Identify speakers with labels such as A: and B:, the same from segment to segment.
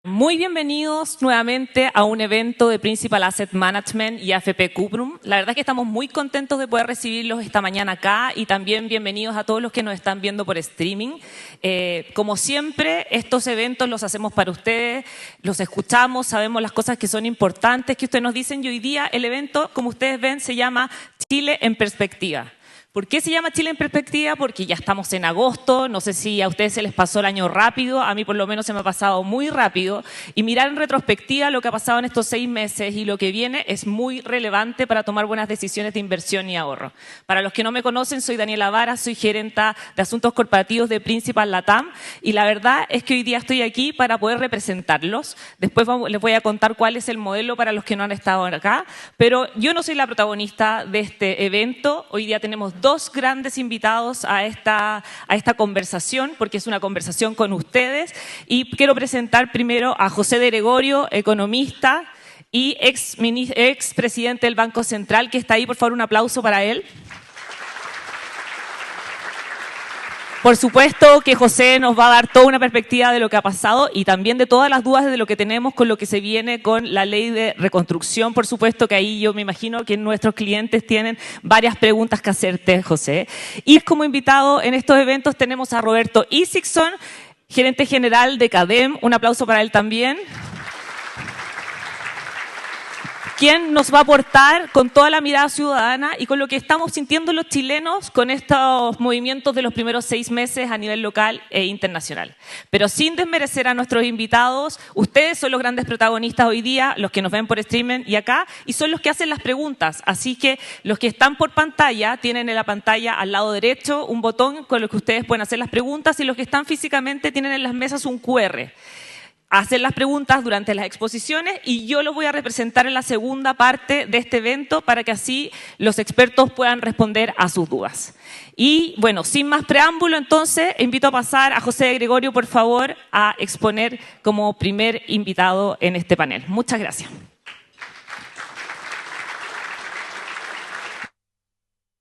A: Muy bienvenidos nuevamente a un evento de Principal Asset Management y AFP Cuprum. La verdad es que estamos muy contentos de poder recibirlos esta mañana acá y también bienvenidos a todos los que nos están viendo por streaming. Como siempre, estos eventos los hacemos para ustedes, los escuchamos, sabemos las cosas que son importantes que ustedes nos dicen y hoy día el evento, como ustedes ven, se llama Chile en Perspectiva. ¿Por qué se llama Chile en Perspectiva? Porque ya estamos en agosto, no sé si a ustedes se les pasó el año rápido, a mí por lo menos se me ha pasado muy rápido, y mirar en retrospectiva lo que ha pasado en estos 6 meses y lo que viene es muy relevante para tomar buenas decisiones de inversión y ahorro. Para los que no me conocen, soy Daniela Vara, soy gerenta de Asuntos Corporativos de Principal Latam, y la verdad es que hoy día estoy aquí para poder representarlos. Después les voy a contar cuál es el modelo para los que no han estado acá, pero yo no soy la protagonista de este evento. Hoy día tenemos 2 grandes invitados a esta conversación, porque es una conversación con ustedes. Y quiero presentar primero a José de Gregorio, economista y ex presidente del Banco Central, que está ahí. Por favor, un aplauso para él. Por supuesto que José nos va a dar toda una perspectiva de lo que ha pasado y también de todas las dudas de lo que tenemos con lo que se viene con la ley de reconstrucción. Por supuesto que ahí yo me imagino que nuestros clientes tienen varias preguntas que hacerte, José. Y como invitado en estos eventos tenemos a Roberto Isixson, gerente general de CADEM. Un aplauso para él también. Quien nos va a aportar con toda la mirada ciudadana y con lo que estamos sintiendo los chilenos con estos movimientos de los primeros 6 meses a nivel local e internacional. Pero sin desmerecer a nuestros invitados, ustedes son los grandes protagonistas hoy día, los que nos ven por streaming y acá, y son los que hacen las preguntas. Así que los que están por pantalla, tienen en la pantalla al lado derecho un botón con el que ustedes pueden hacer las preguntas y los que están físicamente tienen en las mesas un QR. Hacer las preguntas durante las exposiciones y yo los voy a representar en la segunda parte de este evento para que así los expertos puedan responder a sus dudas. Y bueno, sin más preámbulo, entonces, invito a pasar a José de Gregorio, por favor, a exponer como primer invitado en este panel. Muchas gracias.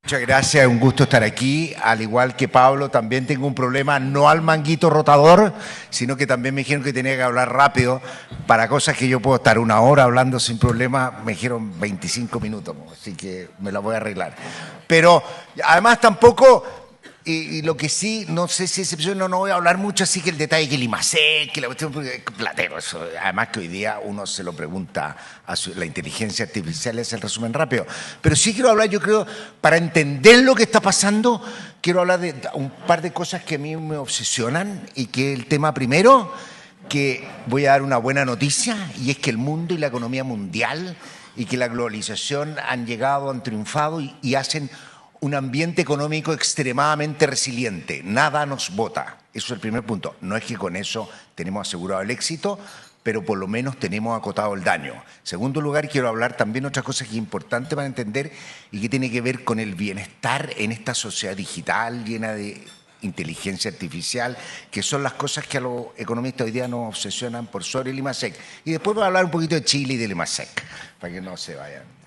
B: Muchas gracias, es un gusto estar aquí. Al igual que Pablo, también tengo un problema, no al manguito rotador, sino que también me dijeron que tenía que hablar rápido para cosas que yo puedo estar 1 hora hablando sin problema. Me dijeron 25 minutos, así que me la voy a arreglar. Pero además tampoco, y lo que sí, no sé si es excepción, no voy a hablar mucho, así que el detalle que el IMASEC, que la cuestión, platero, eso. Además que hoy día uno se lo pregunta a la inteligencia artificial, es el resumen rápido. Pero sí quiero hablar, yo creo, para entender lo que está pasando, quiero hablar de un par de cosas que a mí me obsesionan y que el tema primero, que voy a dar una buena noticia, y es que el mundo y la economía mundial y que la globalización han llegado, han triunfado y hacen un ambiente económico extremadamente resiliente. Nada nos bota. Eso es el primer punto. No es que con eso tenemos asegurado el éxito, pero por lo menos tenemos acotado el daño. En segundo lugar, quiero hablar también otra cosa que es importante para entender y que tiene que ver con el bienestar en esta sociedad digital llena de inteligencia artificial, que son las cosas que a los economistas hoy día nos obsesionan por sobre el IMASEC. Y después voy a hablar un poquito de Chile y del IMASEC, para que no se vayan.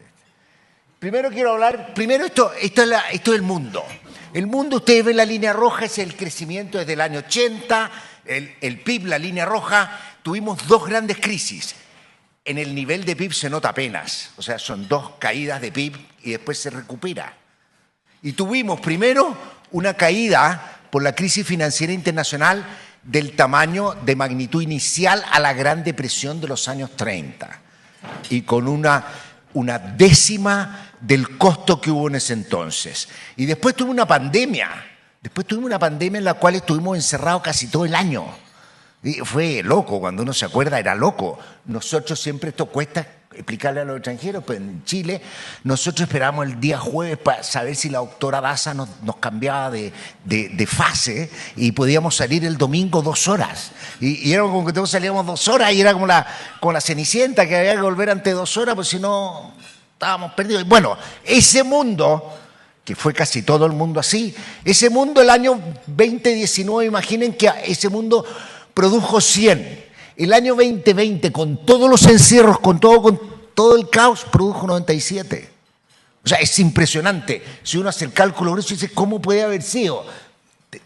B: Primero quiero hablar, esto es el mundo. El mundo, ustedes ven la línea roja, es el crecimiento desde el año 80, el PIB, la línea roja. Tuvimos 2 grandes crisis. En el nivel de PIB se nota apenas, o sea, son 2 caídas de PIB y después se recupera. Y tuvimos primero una caída por la crisis financiera internacional del tamaño de magnitud inicial a la Gran Depresión de los años 30 y con una décima del costo que hubo en ese entonces. Y después tuvimos una pandemia. En la cual estuvimos encerrados casi todo el año. Y fue loco, cuando uno se acuerda era loco. Nosotros siempre, esto cuesta explicarle a los extranjeros, pero en Chile nosotros esperábamos el día jueves para saber si la doctora Daza nos cambiaba de fase y podíamos salir el domingo 2 horas. Y era como que todos salíamos 2 horas y era como la Cenicienta, que había que volver antes de 2 horas, porque si no estábamos perdidos. Bueno, ese mundo, que fue casi todo el mundo así, ese mundo el año 2019, imaginen que ese mundo produjo 100. El año 2020, con todos los encierros, con todo el caos, produjo 97. O sea, es impresionante. Si uno hace el cálculo grueso y dice, ¿cómo puede haber sido?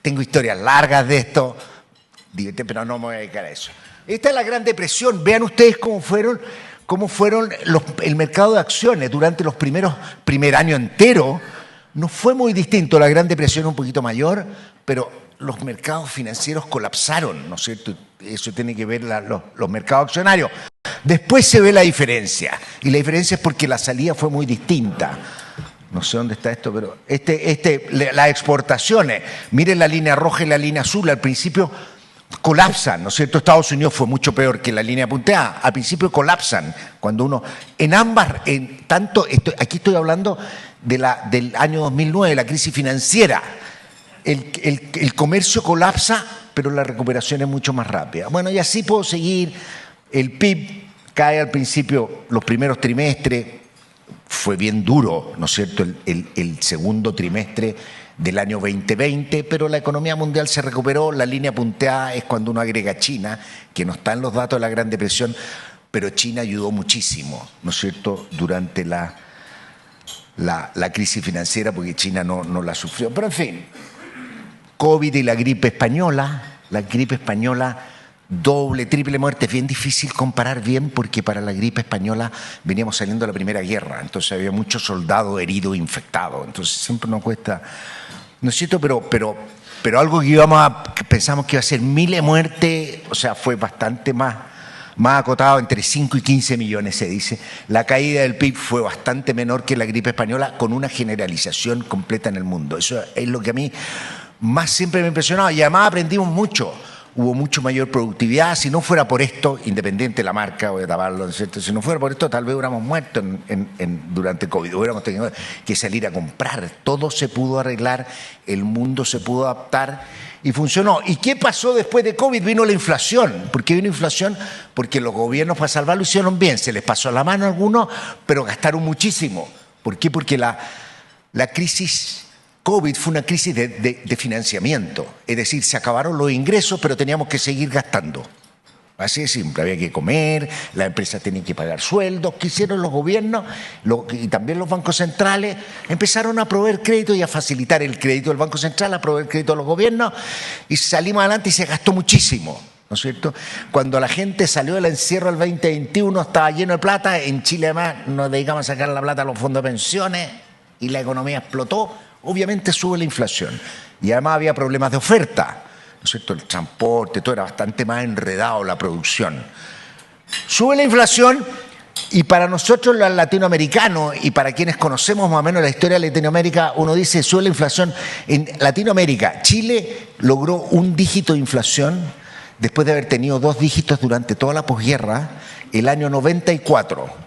B: Tengo historias largas de esto, pero no me voy a dedicar a eso. Esta es la Gran Depresión. Vean ustedes cómo fueron el mercado de acciones durante los primer año entero. No fue muy distinto. La Gran Depresión un poquito mayor, pero los mercados financieros colapsaron, ¿no es cierto? Eso tiene que ver los mercados accionarios. Después se ve la diferencia. Y la diferencia es porque la salida fue muy distinta. No sé dónde está esto, pero las exportaciones. Miren la línea roja y la línea azul. Al principio colapsan, ¿no es cierto? Estados Unidos fue mucho peor que la línea punteada. Al principio colapsan. Cuando uno, en ambas, aquí estoy hablando del año 2009, la crisis financiera. El comercio colapsa, pero la recuperación es mucho más rápida. Bueno, y así puedo seguir. El PIB cae al principio, los primeros trimestres, fue bien duro, ¿no es cierto?, el segundo trimestre del año 2020, pero la economía mundial se recuperó. La línea punteada es cuando uno agrega a China, que no está en los datos de la Gran Depresión, pero China ayudó muchísimo, ¿no es cierto?, durante la crisis financiera, porque China no la sufrió. Pero en fin, COVID y la gripe española, doble, triple muerte. Es bien difícil comparar bien porque para la gripe española veníamos saliendo de la Primera Guerra, entonces había muchos soldados heridos, infectados, entonces siempre nos cuesta, ¿no es cierto? Pero algo que pensamos que iba a ser miles de muertes, o sea, fue bastante más acotado, entre 5 y 15 millones se dice. La caída del PIB fue bastante menor que la gripe española, con una generalización completa en el mundo. Eso es lo que a mí más siempre me ha impresionado, y además aprendimos mucho. Hubo mucho mayor productividad. Si no fuera por esto, independiente de la marca, voy a taparlo, ¿no es cierto? Si no fuera por esto, tal vez hubiéramos muerto durante COVID, hubiéramos tenido que salir a comprar. Todo se pudo arreglar, el mundo se pudo adaptar y funcionó. ¿Y qué pasó después de COVID? Vino la inflación. ¿Por qué vino inflación? Porque los gobiernos, para salvarlo, hicieron bien. Se les pasó la mano a algunos, pero gastaron muchísimo. ¿Por qué? Porque la crisis COVID fue una crisis de financiamiento, es decir, se acabaron los ingresos, pero teníamos que seguir gastando. Así de simple, había que comer, las empresas tenían que pagar sueldos. ¿Qué hicieron los gobiernos? Y también los bancos centrales empezaron a proveer crédito y a facilitar el crédito del Banco Central, a proveer crédito a los gobiernos, y salimos adelante y se gastó muchísimo, ¿no es cierto? Cuando la gente salió del encierro el 2021 estaba lleno de plata. En Chile además nos dedicamos a sacar la plata a los fondos de pensiones y la economía explotó. Obviamente sube la inflación y además había problemas de oferta, ¿no es cierto? El transporte, todo era bastante más enredado, la producción. Sube la inflación y para nosotros los latinoamericanos y para quienes conocemos más o menos la historia de Latinoamérica, uno dice sube la inflación. En Latinoamérica, Chile logró un dígito de inflación después de haber tenido 2 dígitos durante toda la posguerra, el año 94.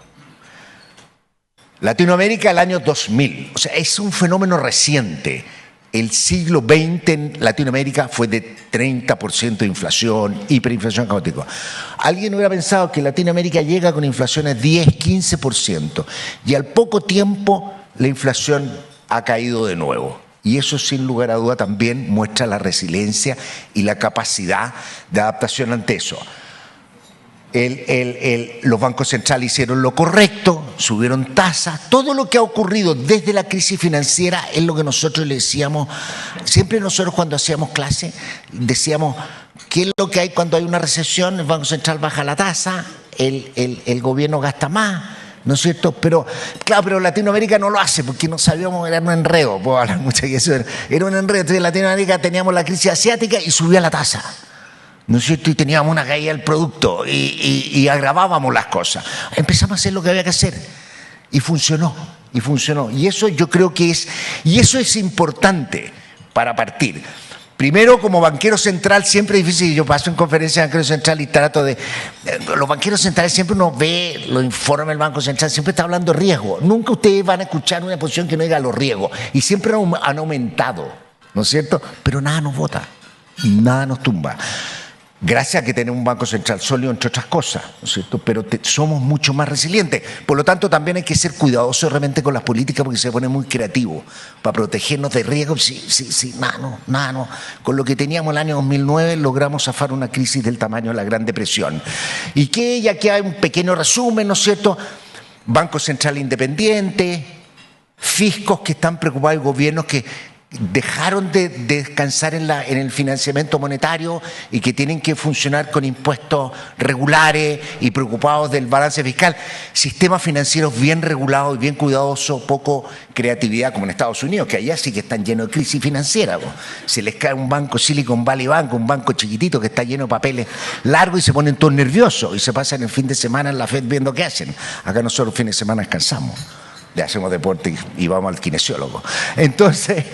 B: Latinoamérica el año 2000, o sea, es un fenómeno reciente. El siglo XX en Latinoamérica fue de 30% de inflación, hiperinflación caótica. Alguien hubiera pensado que Latinoamérica llega con inflaciones 10, 15%, y al poco tiempo la inflación ha caído de nuevo. Y eso sin lugar a duda también muestra la resiliencia y la capacidad de adaptación ante eso. Los bancos centrales hicieron lo correcto, subieron tasas. Todo lo que ha ocurrido desde la crisis financiera es lo que nosotros le decíamos. Siempre nosotros cuando hacíamos clase decíamos, ¿qué es lo que hay cuando hay una recesión? El Banco Central baja la tasa, el gobierno gasta más, ¿no es cierto? Pero claro, pero Latinoamérica no lo hace porque no sabíamos, era un enredo. Puedo hablar mucho de eso, era un enredo. Entonces en Latinoamérica teníamos la crisis asiática y subía la tasa, ¿no es cierto? Y teníamos una caída del producto y agravábamos las cosas. Empezamos a hacer lo que había que hacer y funcionó, Y eso yo creo que eso es importante para partir. Primero, como banquero central, siempre es difícil. Yo paso en conferencias de banquero central y trato de... Los banqueros centrales siempre uno ve los informes del Banco Central, siempre está hablando de riesgo. Nunca ustedes van a escuchar una posición que no diga los riesgos. Y siempre han aumentado, ¿no es cierto? Pero nada nos bota, nada nos tumba. Gracias a que tenemos un Banco Central sólido, entre otras cosas, ¿no es cierto? Pero somos mucho más resilientes. Por lo tanto, también hay que ser cuidadosos realmente con las políticas porque se pone muy creativo para protegernos de riesgos. Sí, nada, no. Con lo que teníamos el año 2009 logramos zafar una crisis del tamaño de la Gran Depresión. Y que ya que hay un pequeño resumen, ¿no es cierto? Banco Central independiente, fiscos que están preocupados y gobiernos que dejaron de descansar en el financiamiento monetario y que tienen que funcionar con impuestos regulares y preocupados del balance fiscal. Sistemas financieros bien regulados y bien cuidadosos, poco creatividad, como en Estados Unidos, que allá sí que están llenos de crisis financiera. Se les cae un banco, Silicon Valley Bank, un banco chiquitito que está lleno de papeles largos y se ponen todos nerviosos y se pasan el fin de semana en la FED viendo qué hacen. Acá nosotros el fin de semana descansamos. Le hacemos deporte y vamos al kinesiólogo. Entonces,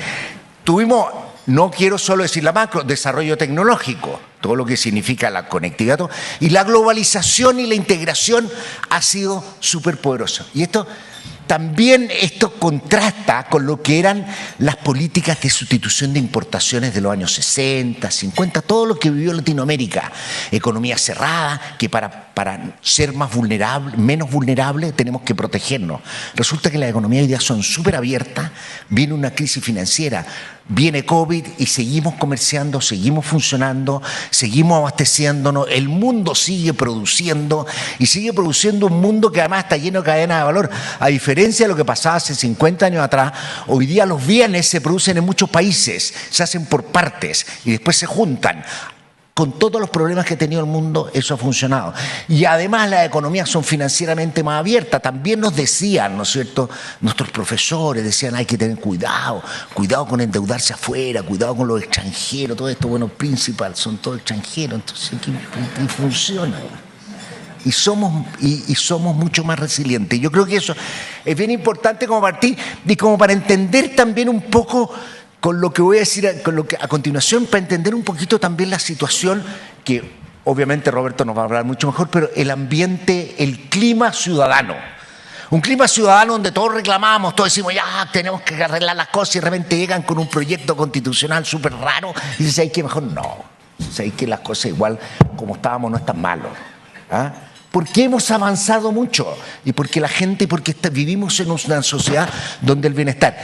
B: tuvimos, no quiero solo decir la macro, desarrollo tecnológico, todo lo que significa la conectividad, todo, y la globalización y la integración ha sido súper poderosa. Y esto contrasta con lo que eran las políticas de sustitución de importaciones de los años 60, 50, todo lo que vivió Latinoamérica. Economía cerrada, que para ser menos vulnerable, tenemos que protegernos. Resulta que las economías hoy día son súper abiertas, viene una crisis financiera, viene COVID y seguimos comerciando, seguimos funcionando, seguimos abasteciéndonos, el mundo sigue produciendo y sigue produciendo un mundo que además está lleno de cadenas de valor. A diferencia de lo que pasaba hace 50 años atrás, hoy día los bienes se producen en muchos países, se hacen por partes y después se juntan. Con todos los problemas que ha tenido el mundo, eso ha funcionado. Y además las economías son financieramente más abiertas. También nos decían, ¿no es cierto?, nuestros profesores decían, hay que tener cuidado con endeudarse afuera, cuidado con los extranjeros, todo esto, bueno, principal, son todos extranjeros, entonces y funciona. Y somos mucho más resilientes. Yo creo que eso es bien importante como partir y como para entender también un poco con lo que voy a decir a continuación, para entender un poquito también la situación que obviamente Roberto nos va a hablar mucho mejor, pero el ambiente, el clima ciudadano. Un clima ciudadano donde todos reclamamos, todos decimos, ya tenemos que arreglar las cosas y de repente llegan con un proyecto constitucional súper raro y dicen, ¿sabes qué? Mejor no. ¿Sabes qué? Las cosas igual como estábamos no están malos. ¿Ah? Porque hemos avanzado mucho y porque vivimos en una sociedad donde el bienestar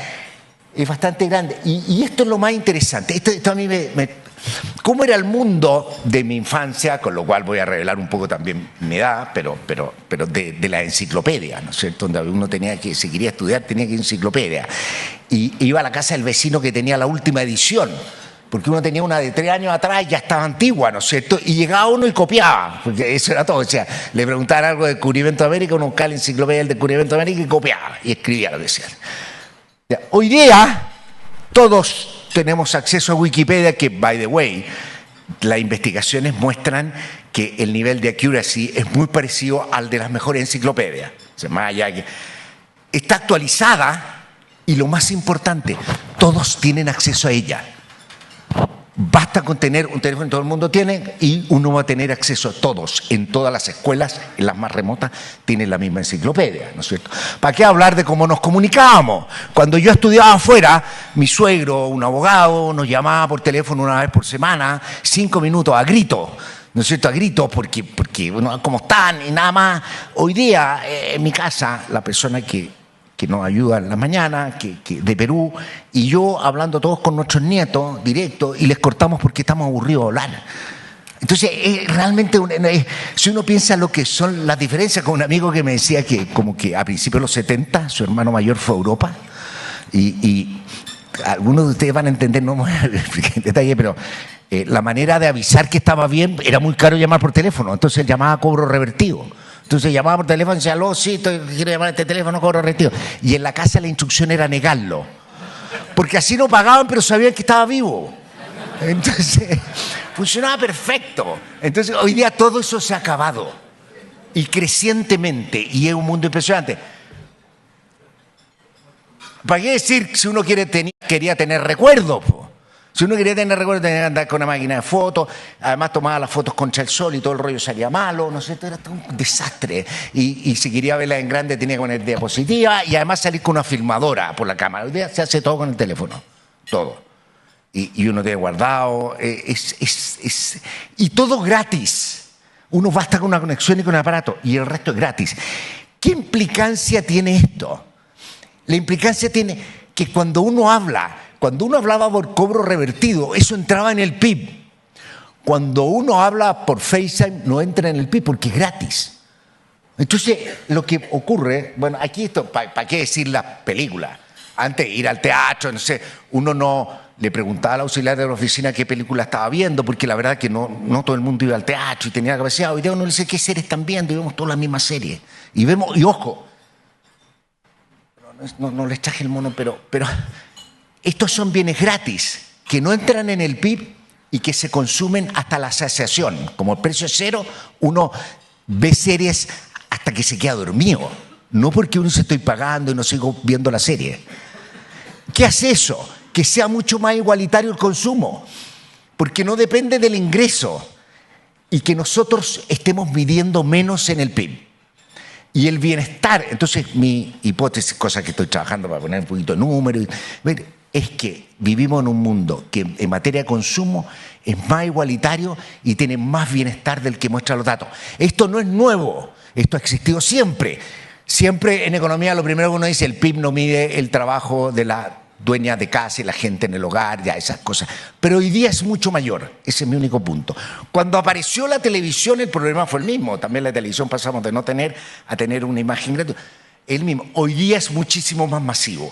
B: es bastante grande. Y esto es lo más interesante. Esto a mí ¿cómo era el mundo de mi infancia? Con lo cual voy a revelar un poco también mi edad, pero de la enciclopedia, ¿no es cierto? Donde uno si quería estudiar, tenía que ir a enciclopedia. Y iba a la casa del vecino que tenía la última edición, porque uno tenía una de 3 años atrás y ya estaba antigua, ¿no es cierto? Y llegaba uno y copiaba, porque eso era todo. O sea, le preguntaban algo del descubrimiento de América, uno buscaba la enciclopedia del descubrimiento de América y copiaba, y escribía lo que decían. Hoy día todos tenemos acceso a Wikipedia, que, by the way, las investigaciones muestran que el nivel de accuracy es muy parecido al de las mejores enciclopedias. O sea, más allá que está actualizada y lo más importante, todos tienen acceso a ella. Basta con tener un teléfono que todo el mundo tiene y uno va a tener acceso a todos. En todas las escuelas, en las más remotas, tienen la misma enciclopedia, ¿no es cierto? ¿Para qué hablar de cómo nos comunicábamos? Cuando yo estudiaba afuera, mi suegro, un abogado, nos llamaba por teléfono una vez por semana, 5 minutos a grito, ¿no es cierto? A gritos, porque bueno, ¿cómo están? Y nada más. Hoy día, en mi casa, la persona que nos ayuda en la mañana, de Perú, y yo hablando todos con nuestros nietos directos y les cortamos porque estamos aburridos de hablar. Entonces, realmente, si uno piensa lo que son las diferencias, con un amigo que me decía que como que a principios de los 70 su hermano mayor fue a Europa y algunos de ustedes van a entender, no voy a explicar en detalle, pero la manera de avisar que estaba bien era muy caro llamar por teléfono, entonces llamaba a cobro revertido. Entonces llamaba por teléfono y decía, aló, sí, quiero llamar a este teléfono, cobro revertido. Y en la casa la instrucción era negarlo. Porque así no pagaban, pero sabían que estaba vivo. Entonces, funcionaba perfecto. Entonces, hoy día todo eso se ha acabado. Y crecientemente, y es un mundo impresionante. ¿Para qué decir si uno quería tener recuerdos? Si uno quería tener recuerdos, tenía que andar con una máquina de fotos, además tomaba las fotos contra el sol y todo el rollo salía malo, no sé, era todo un desastre. Y si quería verla en grande tenía que poner diapositiva y además salir con una filmadora por la cámara. Hoy día se hace todo con el teléfono, todo. Y uno tiene guardado, y todo gratis. Uno basta con una conexión y con un aparato y el resto es gratis. ¿Qué implicancia tiene esto? La implicancia tiene que cuando uno hablaba por cobro revertido, eso entraba en el PIB. Cuando uno habla por FaceTime, no entra en el PIB porque es gratis. Entonces, lo que ocurre, bueno, aquí esto, ¿para qué decir la película? Antes ir al teatro, no sé, uno no le preguntaba al auxiliar de la oficina qué película estaba viendo, porque la verdad que no todo el mundo iba al teatro y tenía capacidad. Hoy día uno le dice qué series están viendo y vemos todas las mismas series. Y vemos, y ojo, no les traje el mono, pero estos son bienes gratis que no entran en el PIB y que se consumen hasta la saciación. Como el precio es cero, uno ve series hasta que se queda dormido. No porque uno se estoy pagando y no sigo viendo la serie. ¿Qué hace eso? Que sea mucho más igualitario el consumo, porque no depende del ingreso y que nosotros estemos midiendo menos en el PIB. Y el bienestar, entonces mi hipótesis, cosa que estoy trabajando para poner un poquito de número, es que vivimos en un mundo que en materia de consumo es más igualitario y tiene más bienestar del que muestran los datos. Esto no es nuevo, esto ha existido siempre. Siempre en economía lo primero que uno dice, el PIB no mide el trabajo de la dueña de casa y la gente en el hogar, ya esas cosas. Pero hoy día es mucho mayor, ese es mi único punto. Cuando apareció la televisión el problema fue el mismo, también la televisión pasamos de no tener a tener una imagen gratuita. El mismo, hoy día es muchísimo más masivo.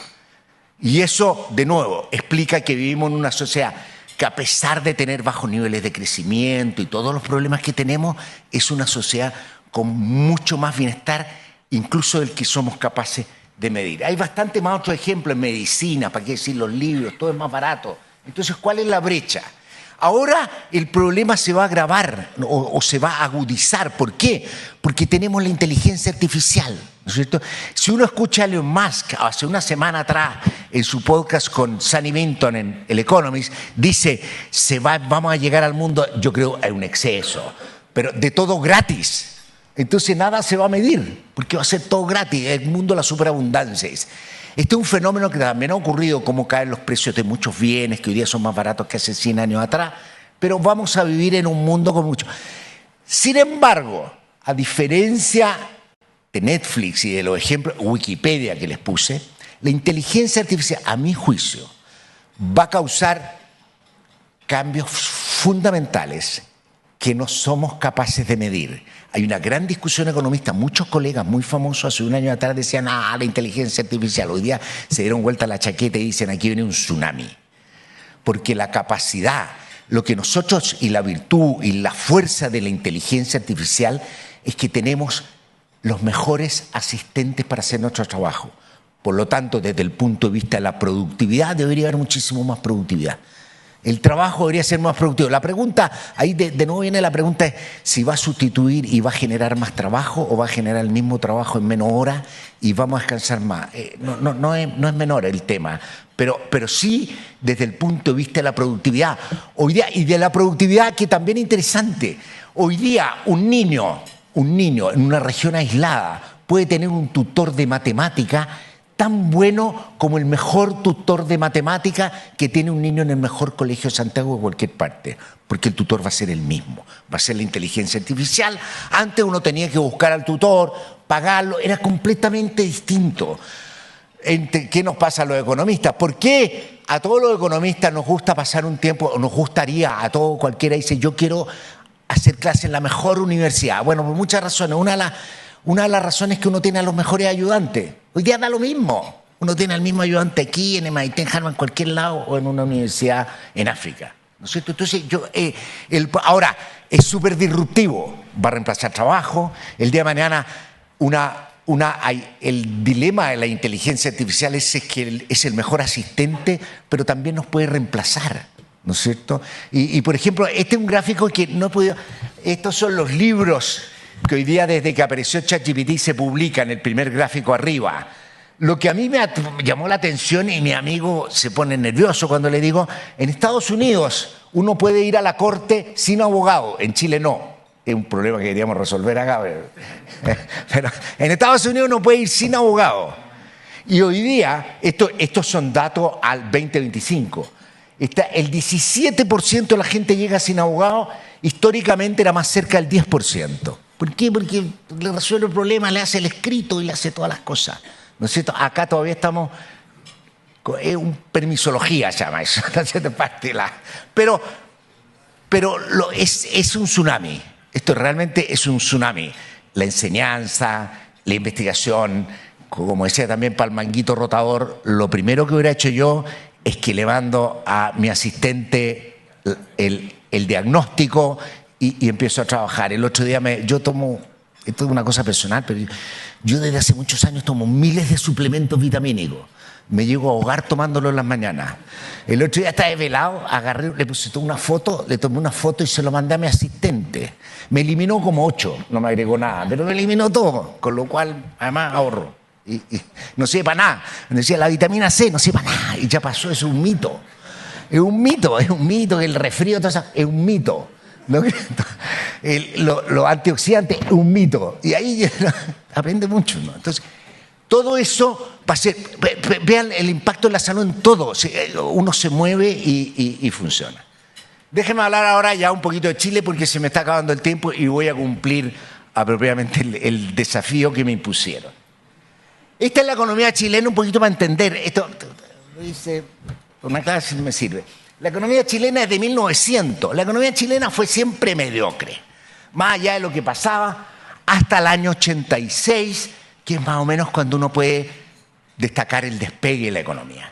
B: Y eso, de nuevo, explica que vivimos en una sociedad que a pesar de tener bajos niveles de crecimiento y todos los problemas que tenemos, es una sociedad con mucho más bienestar, incluso del que somos capaces de medir. Hay bastante más otros ejemplos en medicina, para qué decir los libros, todo es más barato. Entonces, ¿cuál es la brecha? Ahora el problema se va a agravar o se va a agudizar. ¿Por qué? Porque tenemos la inteligencia artificial, ¿no es cierto? Si uno escucha a Elon Musk hace una semana atrás en su podcast con Sunny Minton en El Economist, dice, vamos a llegar al mundo, yo creo hay un exceso, pero de todo gratis. Entonces nada se va a medir, porque va a ser todo gratis, el mundo de la superabundancia. Este es un fenómeno que también ha ocurrido, como caen los precios de muchos bienes, que hoy día son más baratos que hace 100 años atrás, pero vamos a vivir en un mundo con mucho. Sin embargo, a diferencia de Netflix y de los ejemplos, Wikipedia que les puse, la inteligencia artificial, a mi juicio, va a causar cambios fundamentales que no somos capaces de medir. Hay una gran discusión economista, muchos colegas muy famosos hace un año atrás decían, la inteligencia artificial, hoy día se dieron vuelta la chaqueta y dicen, aquí viene un tsunami. Porque la capacidad, lo que nosotros, y la virtud y la fuerza de la inteligencia artificial es que tenemos los mejores asistentes para hacer nuestro trabajo. Por lo tanto, desde el punto de vista de la productividad, debería haber muchísimo más productividad. El trabajo debería ser más productivo. La pregunta, ahí de nuevo viene la pregunta, es si va a sustituir y va a generar más trabajo o va a generar el mismo trabajo en menos horas y vamos a descansar más. No es menor el tema, pero sí desde el punto de vista de la productividad. Hoy día, y de la productividad que también es interesante, hoy día un niño en una región aislada puede tener un tutor de matemática tan bueno como el mejor tutor de matemática que tiene un niño en el mejor colegio de Santiago o de cualquier parte, porque el tutor va a ser el mismo, va a ser la inteligencia artificial. Antes uno tenía que buscar al tutor, pagarlo, era completamente distinto. ¿Qué nos pasa a los economistas? ¿Por qué a todos los economistas nos gusta pasar un tiempo, o nos gustaría, a todo cualquiera dice, yo quiero hacer clase en la mejor universidad? Bueno, por muchas razones. Una de las razones es que uno tiene a los mejores ayudantes. Hoy día da lo mismo. Uno tiene al mismo ayudante aquí, en MIT, en Harvard, en cualquier lado, o en una universidad en África. ¿No es cierto? Entonces, ahora, es súper disruptivo. Va a reemplazar trabajo. El día de mañana, el dilema de la inteligencia artificial es que es el mejor asistente, pero también nos puede reemplazar. ¿No es cierto? Y por ejemplo, este es un gráfico que no he podido... Estos son los libros que hoy día desde que apareció ChatGPT se publican, el primer gráfico arriba. Lo que a mí me llamó la atención y mi amigo se pone nervioso cuando le digo, en Estados Unidos uno puede ir a la corte sin abogado, en Chile no. Es un problema que queríamos resolver acá. Pero en Estados Unidos uno puede ir sin abogado. Y hoy día, estos son datos al 2025. El 17% de la gente llega sin abogado, históricamente era más cerca del 10%. ¿Por qué? Porque le resuelve el problema, le hace el escrito y le hace todas las cosas. ¿No es cierto? Acá todavía estamos... Es un permisología, se llama eso. Pero es un tsunami. Esto realmente es un tsunami. La enseñanza, la investigación, como decía también para el manguito rotador, lo primero que hubiera hecho yo es que le mando a mi asistente el diagnóstico y empiezo a trabajar. El otro día yo tomo, esto es una cosa personal, pero yo desde hace muchos años tomo miles de suplementos vitamínicos. Me llego a ahogar tomándolo en las mañanas. El otro día estaba desvelado, agarré, le tomé una foto y se lo mandé a mi asistente. Me eliminó como 8, no me agregó nada, pero me eliminó todo, con lo cual además ahorro. Y no sirve para nada. Me decía, la vitamina C no sirve para nada. Y ya pasó, es un mito. Es un mito, que el resfrío, todo eso, es un mito. Los antioxidantes, es un mito. Y ahí aprende mucho, ¿no? Entonces, todo eso va a ser, vean el impacto en la salud en todo. Uno se mueve y funciona. Déjenme hablar ahora ya un poquito de Chile porque se me está acabando el tiempo y voy a cumplir apropiadamente el desafío que me impusieron. Esta es la economía chilena, un poquito para entender. Esto lo dice, por una clase me sirve. La economía chilena es de 1900. La economía chilena fue siempre mediocre. Más allá de lo que pasaba, hasta el año 86, que es más o menos cuando uno puede destacar el despegue de la economía.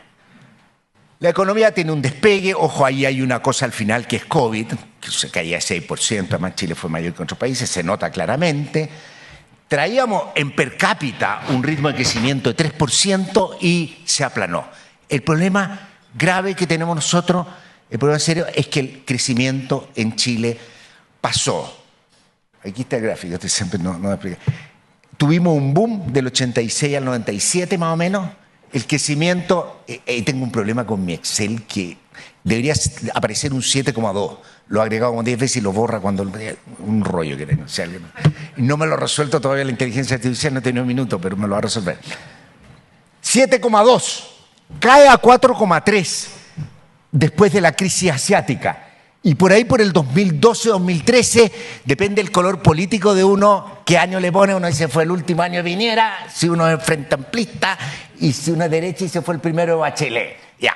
B: La economía tiene un despegue, ojo, ahí hay una cosa al final que es COVID, que se caía 6%, además Chile fue mayor que otros países, se nota claramente. Traíamos en per cápita un ritmo de crecimiento de 3% y se aplanó. El problema grave que tenemos nosotros, el problema serio, es que el crecimiento en Chile pasó. Aquí está el gráfico, este siempre no me explica. Tuvimos un boom del 86 al 97 más o menos. El crecimiento, tengo un problema con mi Excel que debería aparecer un 7,2. Lo he agregado como 10 veces y lo borra cuando... Un rollo que tengo. O sea, no me lo ha resuelto todavía la inteligencia artificial, no he tenido un minuto, pero me lo va a resolver. 7,2. Cae a 4,3 después de la crisis asiática. Y por ahí, por el 2012-2013, depende del color político de uno, qué año le pone. Uno dice fue el último año de Piñera, si uno es frente amplista, y si uno es derecha y se fue el primero de Bachelet. Ya,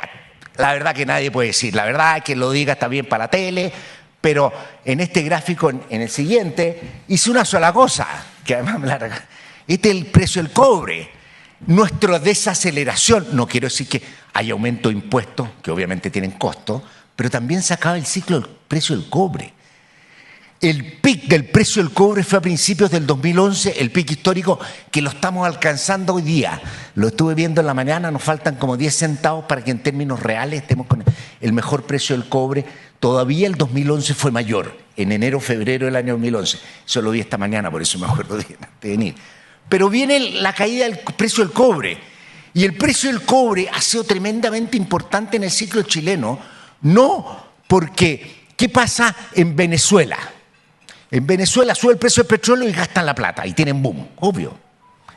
B: la verdad que nadie puede decir. La verdad que lo diga está bien para la tele, pero en este gráfico, en el siguiente, hice una sola cosa, que además me la regaló. Este es el precio del cobre. Nuestra desaceleración, no quiero decir que haya aumento de impuestos, que obviamente tienen costo, pero también se acaba el ciclo del precio del cobre. El pic del precio del cobre fue a principios del 2011, el pic histórico que lo estamos alcanzando hoy día. Lo estuve viendo en la mañana, nos faltan como 10 centavos para que en términos reales estemos con el mejor precio del cobre. Todavía el 2011 fue mayor, en enero, febrero del año 2011. Eso lo vi esta mañana, por eso me acuerdo de venir. Pero viene la caída del precio del cobre. Y el precio del cobre ha sido tremendamente importante en el ciclo chileno, no porque, ¿qué pasa en Venezuela? En Venezuela sube el precio del petróleo y gastan la plata y tienen boom, obvio.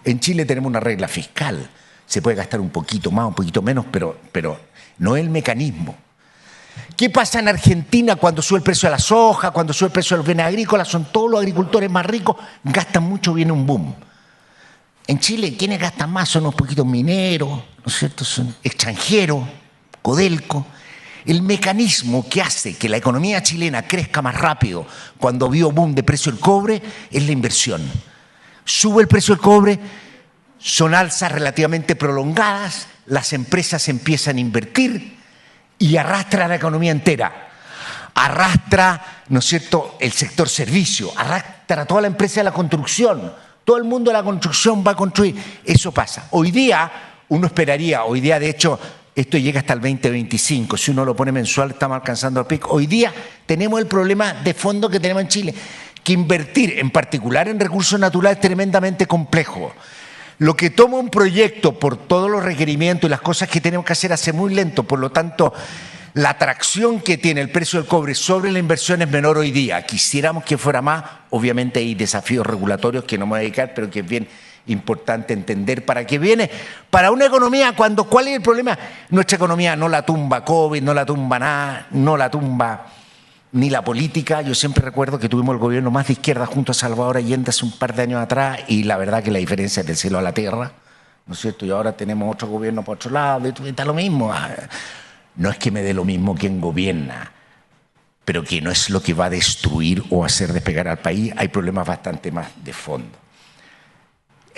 B: En Chile tenemos una regla fiscal, se puede gastar un poquito más, un poquito menos, pero no es el mecanismo. ¿Qué pasa en Argentina cuando sube el precio de la soja, cuando sube el precio de los bienes agrícolas? Son todos los agricultores más ricos, gastan mucho, viene un boom. En Chile, ¿quiénes gastan más? Son unos poquitos mineros, ¿no es cierto? Son extranjeros, Codelco. El mecanismo que hace que la economía chilena crezca más rápido cuando vio boom de precio del cobre es la inversión. Sube el precio del cobre, son alzas relativamente prolongadas, las empresas empiezan a invertir y arrastra la economía entera. Arrastra, ¿no es cierto?, el sector servicio, arrastra toda la empresa de la construcción. Todo el mundo de la construcción va a construir. Eso pasa. Hoy día, uno esperaría, hoy día de hecho, esto llega hasta el 2025. Si uno lo pone mensual, estamos alcanzando el pico. Hoy día tenemos el problema de fondo que tenemos en Chile, que invertir, en particular en recursos naturales, es tremendamente complejo. Lo que toma un proyecto por todos los requerimientos y las cosas que tenemos que hacer hace muy lento. Por lo tanto, la atracción que tiene el precio del cobre sobre la inversión es menor hoy día. Quisiéramos que fuera más. Obviamente hay desafíos regulatorios que no me voy a dedicar, pero que es bien importante entender para qué viene. Para una economía, ¿cuál es el problema? Nuestra economía no la tumba COVID, no la tumba nada, no la tumba ni la política. Yo siempre recuerdo que tuvimos el gobierno más de izquierda junto a Salvador Allende hace un par de años atrás y la verdad que la diferencia es del cielo a la tierra, ¿no es cierto? Y ahora tenemos otro gobierno por otro lado y está lo mismo. No es que me dé lo mismo quien gobierna, pero que no es lo que va a destruir o hacer despegar al país. Hay problemas bastante más de fondo.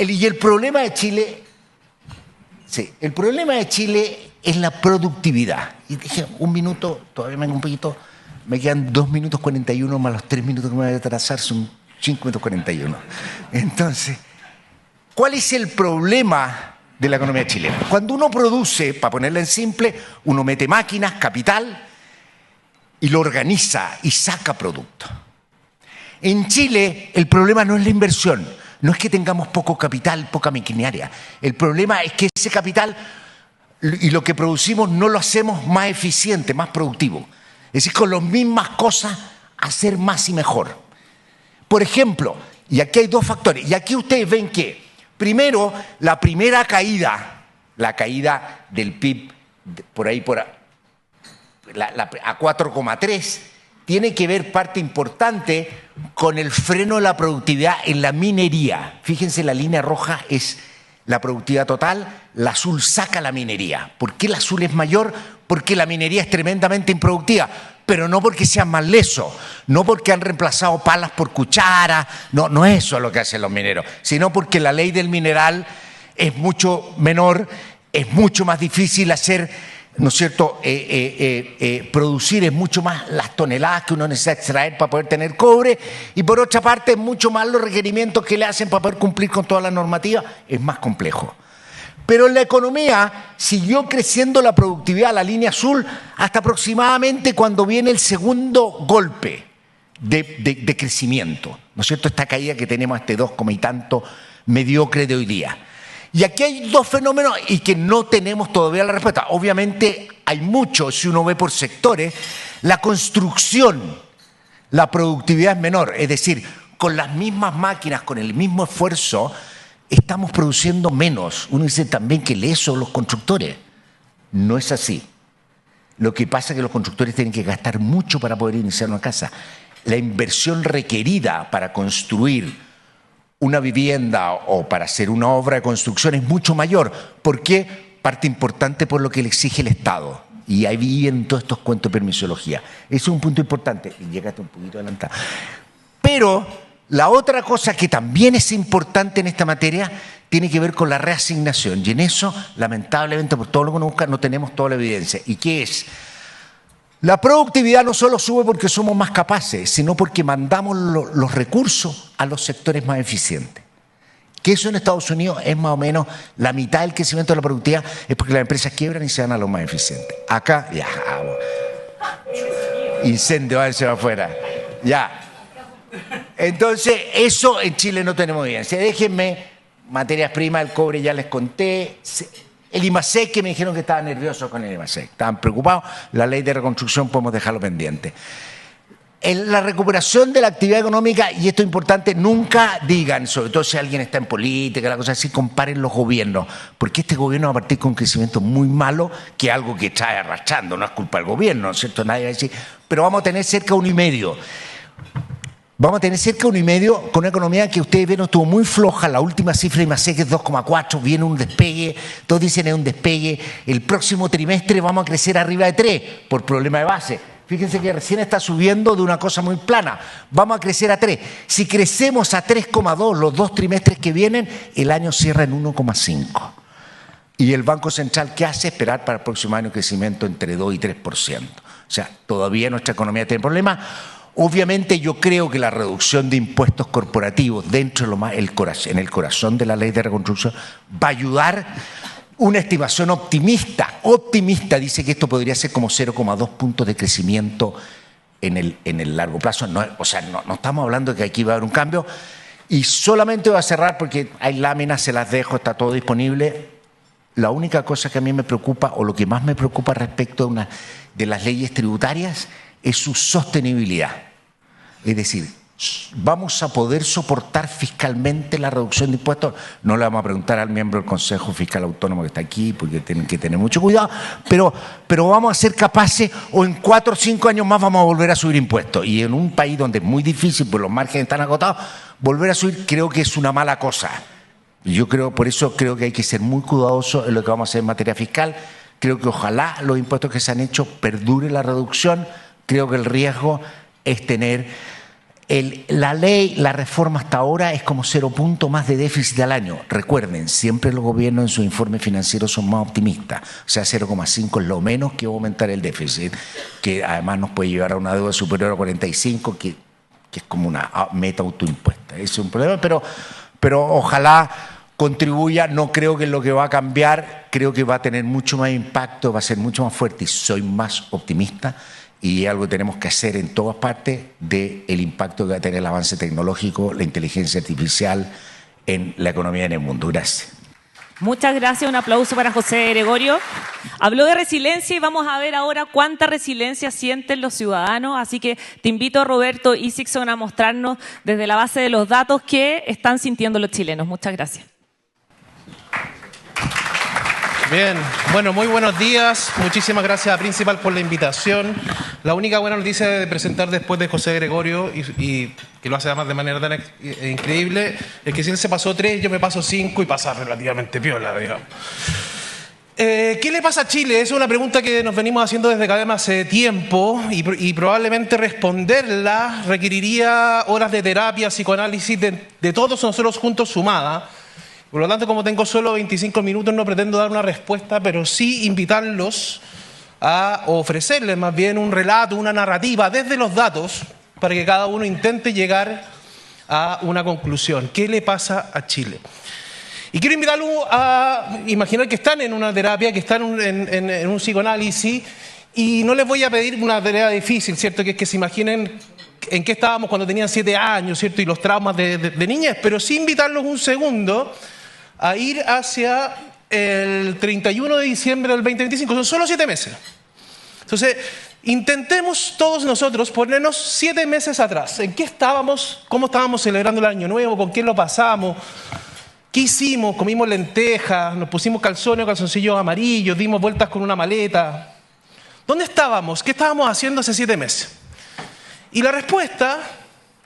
B: Y el problema de Chile Sí, el problema de Chile es la productividad. Y dije, un minuto, todavía me quedan un poquito, me quedan 2 minutos 41 más los 3 minutos que me voy a atrasar, son 5 minutos 41. Entonces, ¿cuál es el problema de la economía chilena? Cuando uno produce, para ponerla en simple, uno mete máquinas, capital, y lo organiza y saca producto. En Chile, el problema no es la inversión, no es que tengamos poco capital, poca maquinaria. El problema es que ese capital y lo que producimos no lo hacemos más eficiente, más productivo. Es decir, con las mismas cosas, hacer más y mejor. Por ejemplo, y aquí hay 2 factores, y aquí ustedes ven que, primero, la primera caída, la caída del PIB, a 4,3, tiene que ver parte importante con el freno de la productividad en la minería. Fíjense, la línea roja es la productividad total, la azul saca la minería. ¿Por qué la azul es mayor? Porque la minería es tremendamente improductiva, pero no porque sean más lesos, no porque han reemplazado palas por cucharas, no es eso lo que hacen los mineros, sino porque la ley del mineral es mucho menor, es mucho más difícil hacer, ¿no es cierto?, producir es mucho más las toneladas que uno necesita extraer para poder tener cobre, y por otra parte es mucho más los requerimientos que le hacen para poder cumplir con toda la normativa, es más complejo. Pero en la economía siguió creciendo la productividad, la línea azul, hasta aproximadamente cuando viene el segundo golpe de crecimiento, ¿no es cierto?, esta caída que tenemos, este 2, y tanto mediocre de hoy día. Y aquí hay 2 fenómenos y que no tenemos todavía la respuesta. Obviamente hay mucho, si uno ve por sectores, la construcción, la productividad es menor. Es decir, con las mismas máquinas, con el mismo esfuerzo, estamos produciendo menos. Uno dice también que lesos los constructores. No es así. Lo que pasa es que los constructores tienen que gastar mucho para poder iniciar una casa. La inversión requerida para construir una vivienda o para hacer una obra de construcción es mucho mayor. ¿Por qué? Parte importante por lo que le exige el Estado. Y ahí vienen todos estos cuentos de permisología. Ese es un punto importante. Y llegaste un poquito adelantado. Pero la otra cosa que también es importante en esta materia tiene que ver con la reasignación. Y en eso, lamentablemente, por todo lo que uno busca, no tenemos toda la evidencia. ¿Y qué es? La productividad no solo sube porque somos más capaces, sino porque mandamos los recursos a los sectores más eficientes. Que eso en Estados Unidos es más o menos la mitad del crecimiento de la productividad, es porque las empresas quiebran y se van a los más eficientes. Acá, ya, incendio, váyanse afuera. Ya. Entonces, eso en Chile no tenemos evidencia. Déjenme, materias primas, el cobre ya les conté. El IMASEC, que me dijeron que estaban nerviosos con el IMASEC, estaban preocupados. La ley de reconstrucción podemos dejarlo pendiente. En la recuperación de la actividad económica, y esto es importante, nunca digan, sobre todo si alguien está en política, la cosa así, comparen los gobiernos, porque este gobierno va a partir con un crecimiento muy malo, que es algo que está arrastrando, no es culpa del gobierno, ¿no es cierto? Nadie va a decir, pero vamos a tener cerca de 1,5. Vamos a tener cerca de 1,5 con una economía que ustedes ven estuvo muy floja. La última cifra de IMASEC es 2,4, viene un despegue, todos dicen es un despegue. El próximo trimestre vamos a crecer arriba de 3 por problema de base. Fíjense que recién está subiendo de una cosa muy plana. Vamos a crecer a 3. Si crecemos a 3,2 los 2 trimestres que vienen, el año cierra en 1,5. Y el Banco Central, ¿qué hace? Esperar para el próximo año crecimiento entre 2 y 3%. O sea, todavía nuestra economía tiene problemas. Obviamente yo creo que la reducción de impuestos corporativos dentro en el corazón de la ley de reconstrucción va a ayudar. Una estimación optimista dice que esto podría ser como 0,2 puntos de crecimiento en el largo plazo. No estamos hablando de que aquí va a haber un cambio. Y solamente voy a cerrar porque hay láminas, se las dejo, está todo disponible. La única cosa que a mí me preocupa, o lo que más me preocupa respecto de las leyes tributarias, es su sostenibilidad. Es decir, ¿vamos a poder soportar fiscalmente la reducción de impuestos? No le vamos a preguntar al miembro del Consejo Fiscal Autónomo que está aquí, porque tienen que tener mucho cuidado, pero vamos a ser capaces, o en 4 o 5 años más vamos a volver a subir impuestos. Y en un país donde es muy difícil, pues los márgenes están agotados, volver a subir creo que es una mala cosa. Por eso creo que hay que ser muy cuidadosos en lo que vamos a hacer en materia fiscal. Creo que ojalá los impuestos que se han hecho perdure la reducción. Creo que el riesgo es tener La ley, la reforma hasta ahora es como 0 puntos más de déficit al año. Recuerden, siempre los gobiernos en sus informes financieros son más optimistas. O sea, 0,5 es lo menos que va a aumentar el déficit, que además nos puede llevar a una deuda superior a 45, que es como una meta autoimpuesta. Ese es un problema, pero ojalá contribuya. No creo que es lo que va a cambiar, creo que va a tener mucho más impacto, va a ser mucho más fuerte y soy más optimista. Y algo que tenemos que hacer en todas partes del impacto que va a tener el avance tecnológico, la inteligencia artificial en la economía y en el mundo. Gracias.
A: Muchas gracias, un aplauso para José Gregorio. Habló de resiliencia y vamos a ver ahora cuánta resiliencia sienten los ciudadanos, así que te invito, Roberto Isakson, a mostrarnos desde la base de los datos qué están sintiendo los chilenos. Muchas gracias.
C: Bien, bueno, muy buenos días. Muchísimas gracias a Principal por la invitación. La única buena noticia de presentar después de José Gregorio, y que lo hace además de manera tan increíble, es que si él se pasó 3, yo me paso 5 y pasa relativamente piola, digamos. ¿Qué le pasa a Chile? Es una pregunta que nos venimos haciendo desde CADEM hace tiempo y probablemente responderla requeriría horas de terapia, psicoanálisis de todos nosotros juntos sumada. Por lo tanto, como tengo solo 25 minutos, no pretendo dar una respuesta, pero sí invitarlos a ofrecerles más bien un relato, una narrativa desde los datos, para que cada uno intente llegar a una conclusión. ¿Qué le pasa a Chile? Y quiero invitarlos a imaginar que están en una terapia, que están en un psicoanálisis, y no les voy a pedir una tarea difícil, ¿cierto? Que es que se imaginen en qué estábamos cuando tenían 7 años, ¿cierto? Y los traumas de niñez, pero sí invitarlos un segundo a ir hacia el 31 de diciembre del 2025. Son solo 7 meses. Entonces, intentemos todos nosotros ponernos 7 meses atrás. ¿En qué estábamos? ¿Cómo estábamos celebrando el Año Nuevo? ¿Con quién lo pasamos? ¿Qué hicimos? ¿Comimos lentejas? ¿Nos pusimos calzones o calzoncillos amarillos? ¿Dimos vueltas con una maleta? ¿Dónde estábamos? ¿Qué estábamos haciendo hace 7 meses? Y la respuesta,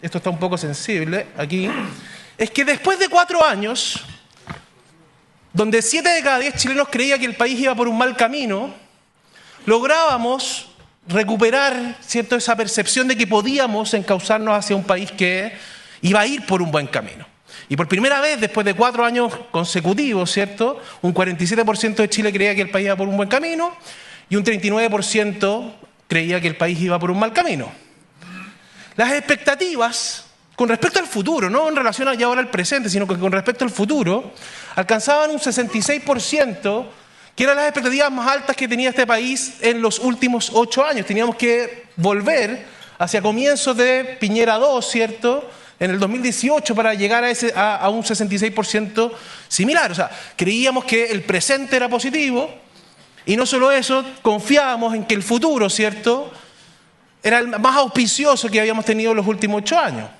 C: esto está un poco sensible aquí, es que después de 4 años, donde 7 de cada 10 chilenos creía que el país iba por un mal camino, lográbamos recuperar, ¿cierto?, esa percepción de que podíamos encauzarnos hacia un país que iba a ir por un buen camino. Y por primera vez, después de 4 años consecutivos, ¿cierto?, un 47% de Chile creía que el país iba por un buen camino y un 39% creía que el país iba por un mal camino. Las expectativas con respecto al futuro, no en relación a ya ahora al presente, sino que con respecto al futuro, alcanzaban un 66%, que eran las expectativas más altas que tenía este país en los últimos 8 años. Teníamos que volver hacia comienzos de Piñera II, ¿cierto?, en el 2018 para llegar a un 66% similar. O sea, creíamos que el presente era positivo y no solo eso, confiábamos en que el futuro, ¿cierto?, era el más auspicioso que habíamos tenido en los últimos 8 años.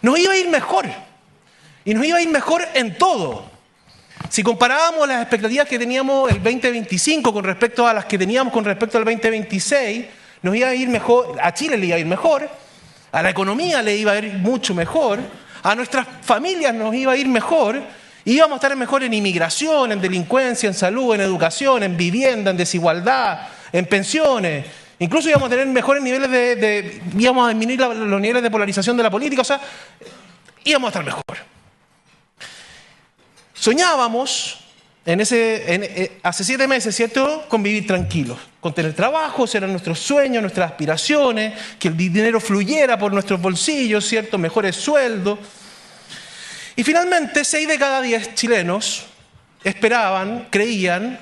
C: Nos iba a ir mejor. Y nos iba a ir mejor en todo. Si comparábamos las expectativas que teníamos el 2025 con respecto a las que teníamos con respecto al 2026, nos iba a ir mejor, a Chile le iba a ir mejor, a la economía le iba a ir mucho mejor, a nuestras familias nos iba a ir mejor, íbamos a estar mejor en inmigración, en delincuencia, en salud, en educación, en vivienda, en desigualdad, en pensiones. Incluso íbamos a tener mejores niveles íbamos a disminuir los niveles de polarización de la política, o sea, íbamos a estar mejor. Soñábamos hace 7 meses, ¿cierto?, con vivir tranquilos, con tener trabajo, eran nuestros sueños, nuestras aspiraciones, que el dinero fluyera por nuestros bolsillos, ¿cierto?, mejores sueldos. Y finalmente, 6 de cada 10 chilenos creían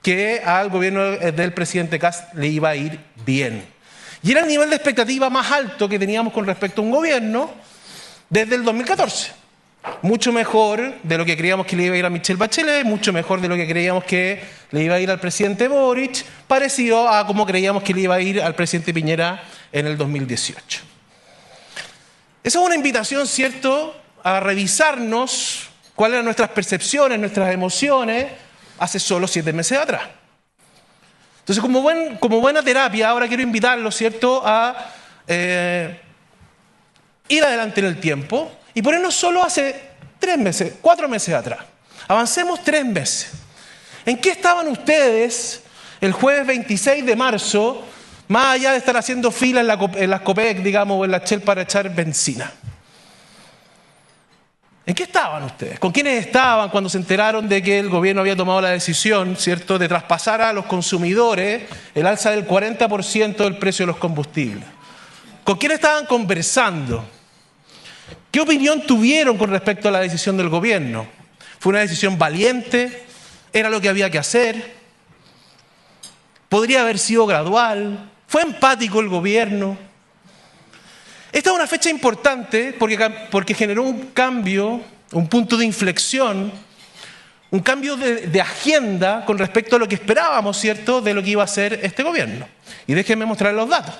C: que al gobierno del presidente Kast le iba a ir bien. Y era el nivel de expectativa más alto que teníamos con respecto a un gobierno desde el 2014. Mucho mejor de lo que creíamos que le iba a ir a Michelle Bachelet, mucho mejor de lo que creíamos que le iba a ir al presidente Boric, parecido a como creíamos que le iba a ir al presidente Piñera en el 2018. Esa es una invitación, ¿cierto?, a revisarnos cuáles eran nuestras percepciones, nuestras emociones, hace solo 7 meses atrás. Entonces, como buena terapia, ahora quiero invitarlos, ¿cierto?, a ir adelante en el tiempo y ponernos solo hace 3 meses, 4 meses atrás. Avancemos 3 meses. ¿En qué estaban ustedes el jueves 26 de marzo más allá de estar haciendo fila en las Copec, digamos, o en la Shell para echar benzina. ¿En qué estaban ustedes? ¿Con quiénes estaban cuando se enteraron de que el gobierno había tomado la decisión, ¿cierto?, de traspasar a los consumidores el alza del 40% del precio de los combustibles? ¿Con quiénes estaban conversando? ¿Qué opinión tuvieron con respecto a la decisión del gobierno? ¿Fue una decisión valiente? ¿Era lo que había que hacer? ¿Podría haber sido gradual? ¿Fue empático el gobierno? Esta es una fecha importante porque generó un cambio, un punto de inflexión, un cambio de agenda con respecto a lo que esperábamos, ¿cierto?, de lo que iba a hacer este gobierno. Y déjenme mostrar los datos.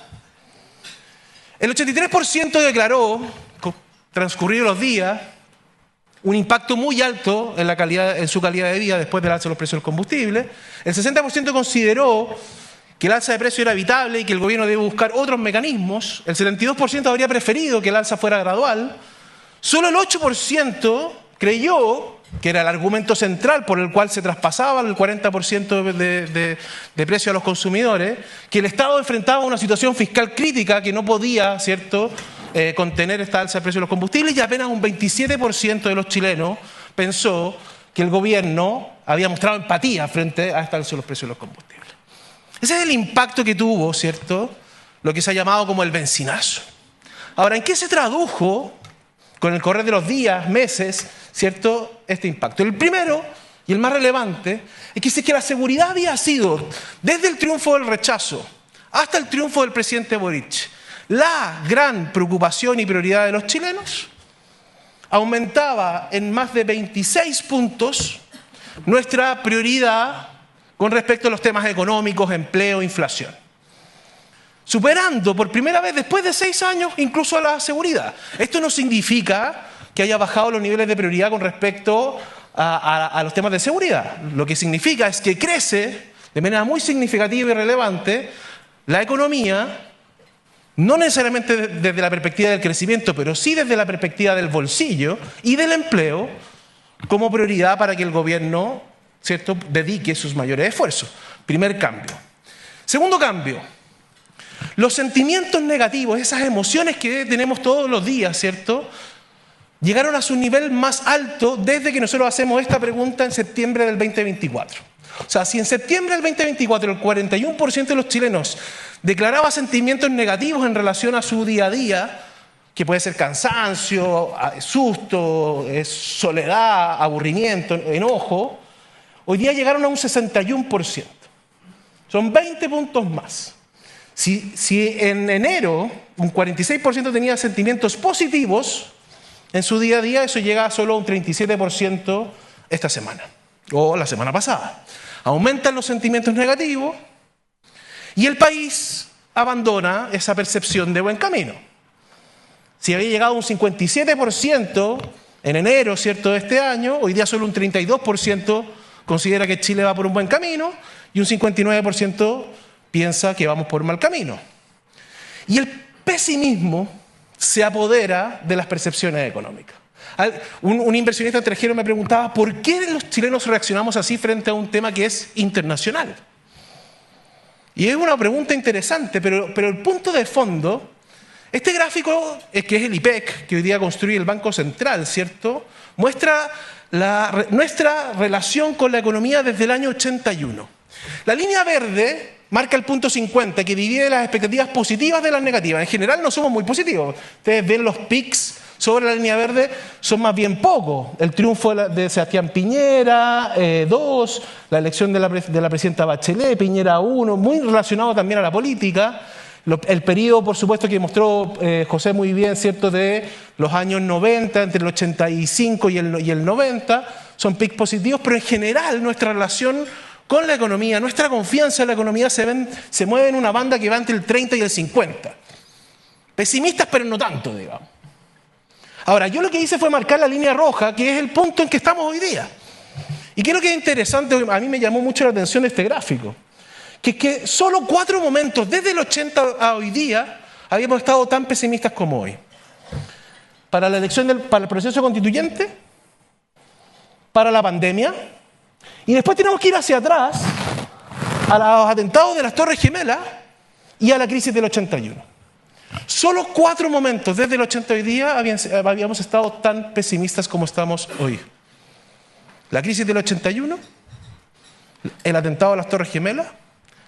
C: El 83% declaró, transcurridos los días, un impacto muy alto en su calidad de vida después del alza de los precios del combustible. El 60% consideró que el alza de precio era evitable y que el gobierno debe buscar otros mecanismos. El 72% habría preferido que el alza fuera gradual. Solo el 8% creyó que era el argumento central por el cual se traspasaba el 40% de precio a los consumidores, que el Estado enfrentaba una situación fiscal crítica que no podía, ¿cierto?, contener esta alza de precio de los combustibles, y apenas un 27% de los chilenos pensó que el gobierno había mostrado empatía frente a esta alza de los precios de los combustibles. Ese es el impacto que tuvo, ¿cierto?, lo que se ha llamado como el benzinazo. Ahora, ¿en qué se tradujo con el correr de los días, meses, ¿cierto?, este impacto? El primero y el más relevante es que si es que la seguridad había sido, desde el triunfo del rechazo hasta el triunfo del presidente Boric, la gran preocupación y prioridad de los chilenos, aumentaba en más de 26 puntos nuestra prioridad con respecto a los temas económicos, empleo, inflación. Superando por primera vez después de 6 años incluso a la seguridad. Esto no significa que haya bajado los niveles de prioridad con respecto a los temas de seguridad. Lo que significa es que crece de manera muy significativa y relevante la economía, no necesariamente desde la perspectiva del crecimiento, pero sí desde la perspectiva del bolsillo y del empleo, como prioridad para que el gobierno, ¿cierto?, dedique sus mayores esfuerzos. Primer cambio. Segundo cambio, los sentimientos negativos, esas emociones que tenemos todos los días, ¿cierto?, llegaron a su nivel más alto desde que nosotros hacemos esta pregunta en septiembre del 2024. O sea, si en septiembre del 2024 el 41% de los chilenos declaraba sentimientos negativos en relación a su día a día, que puede ser cansancio, susto, soledad, aburrimiento, enojo, hoy día llegaron a un 61%. Son 20 puntos más. Si en enero un 46% tenía sentimientos positivos en su día a día, eso llega a solo un 37% esta semana o la semana pasada. Aumentan los sentimientos negativos y el país abandona esa percepción de buen camino. Si había llegado a un 57% en enero, ¿cierto?, de este año, hoy día solo un 32% considera que Chile va por un buen camino y un 59% piensa que vamos por un mal camino. Y el pesimismo se apodera de las percepciones económicas. Un inversionista extranjero me preguntaba ¿por qué los chilenos reaccionamos así frente a un tema que es internacional? Y es una pregunta interesante, pero el punto de fondo, este gráfico, que es el IPEC, que hoy día construye el Banco Central, ¿cierto?, muestra nuestra relación con la economía desde el año 81. La línea verde marca el punto 50, que divide las expectativas positivas de las negativas. En general no somos muy positivos. Ustedes ven los pics sobre la línea verde, son más bien pocos. El triunfo de Sebastián Piñera, 2, la elección de la presidenta Bachelet, Piñera 1, muy relacionado también a la política. El periodo, por supuesto, que mostró José muy bien, ¿cierto?, de los años 90, entre el 85 y el 90, son pics positivos, pero en general nuestra relación con la economía, nuestra confianza en la economía se mueve en una banda que va entre el 30 y el 50. Pesimistas, pero no tanto, digamos. Ahora, yo lo que hice fue marcar la línea roja, que es el punto en que estamos hoy día. Y creo que es interesante, a mí me llamó mucho la atención de este gráfico, que solo 4 momentos, desde el 80 a hoy día, habíamos estado tan pesimistas como hoy. Para la elección para el proceso constituyente, para la pandemia, y después tenemos que ir hacia atrás, a los atentados de las Torres Gemelas, y a la crisis del 81. Solo 4 momentos desde el 80 hoy día habíamos estado tan pesimistas como estamos hoy. La crisis del 81, el atentado a las Torres Gemelas,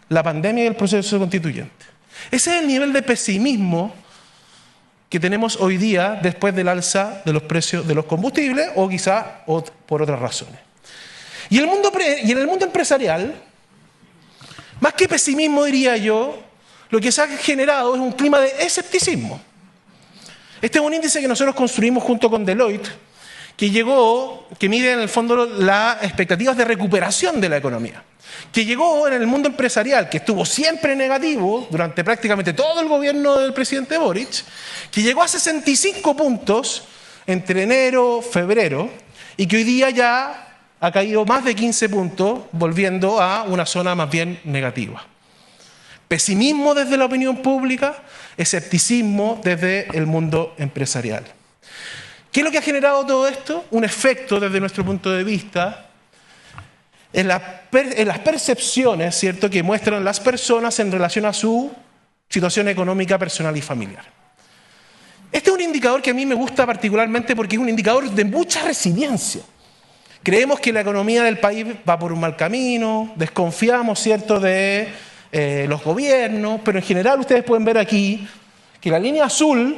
C: la pandemia y el proceso constituyente. Ese es el nivel de pesimismo que tenemos hoy día después del alza de los precios de los combustibles o quizá por otras razones. Y en el mundo empresarial, más que pesimismo diría yo, lo que se ha generado es un clima de escepticismo. Este es un índice que nosotros construimos junto con Deloitte, que mide en el fondo las expectativas de recuperación de la economía, que llegó en el mundo empresarial, que estuvo siempre negativo durante prácticamente todo el gobierno del presidente Boric, que llegó a 65 puntos entre enero y febrero, y que hoy día ya ha caído más de 15 puntos, volviendo a una zona más bien negativa. Pesimismo desde la opinión pública, escepticismo desde el mundo empresarial. ¿Qué es lo que ha generado todo esto? Un efecto desde nuestro punto de vista en las percepciones, ¿cierto?, que muestran las personas en relación a su situación económica, personal y familiar. Este es un indicador que a mí me gusta particularmente porque es un indicador de mucha resiliencia. Creemos que la economía del país va por un mal camino, desconfiamos, ¿cierto?, de los gobiernos, pero en general ustedes pueden ver aquí que la línea azul,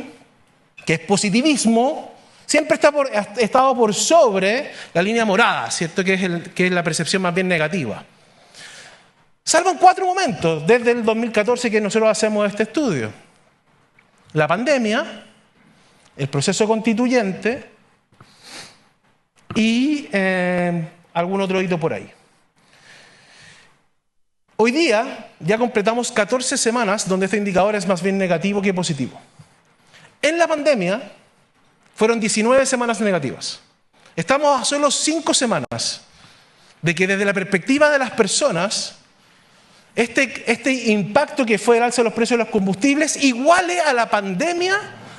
C: que es positivismo, siempre ha estado por sobre la línea morada, ¿cierto?, que es la percepción más bien negativa. Salvo en 4 momentos, desde el 2014 que nosotros hacemos este estudio. La pandemia, el proceso constituyente y algún otro hito por ahí. Hoy día ya completamos 14 semanas donde este indicador es más bien negativo que positivo. En la pandemia fueron 19 semanas negativas. Estamos a solo 5 semanas de que desde la perspectiva de las personas este impacto que fue el alza de los precios de los combustibles iguale a la pandemia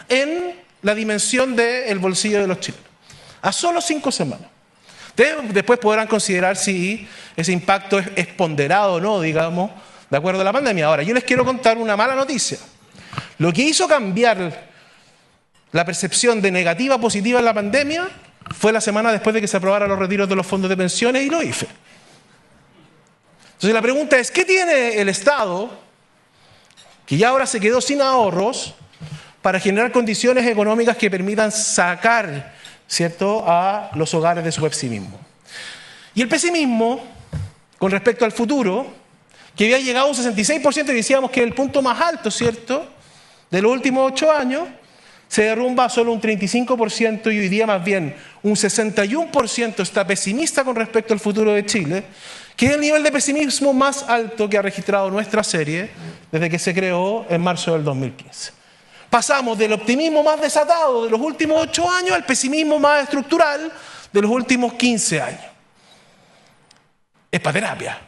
C: en la dimensión del bolsillo de los chilenos. A solo 5 semanas. Ustedes después podrán considerar si ese impacto es ponderado o no, digamos, de acuerdo a la pandemia. Ahora, yo les quiero contar una mala noticia. Lo que hizo cambiar la percepción de negativa a positiva en la pandemia fue la semana después de que se aprobaran los retiros de los fondos de pensiones y los IFE. Entonces la pregunta es, ¿qué tiene el Estado, que ya ahora se quedó sin ahorros, para generar condiciones económicas que permitan sacar, ¿cierto?, a los hogares de su pesimismo? Y el pesimismo, con respecto al futuro, que había llegado a un 66% y decíamos que es el punto más alto, ¿cierto?, de los últimos 8 años, se derrumba a solo un 35% y hoy día más bien un 61% está pesimista con respecto al futuro de Chile, que es el nivel de pesimismo más alto que ha registrado nuestra serie desde que se creó en marzo del 2015. Pasamos del optimismo más desatado de los últimos 8 años al pesimismo más estructural de los últimos 15 años. Es para terapia.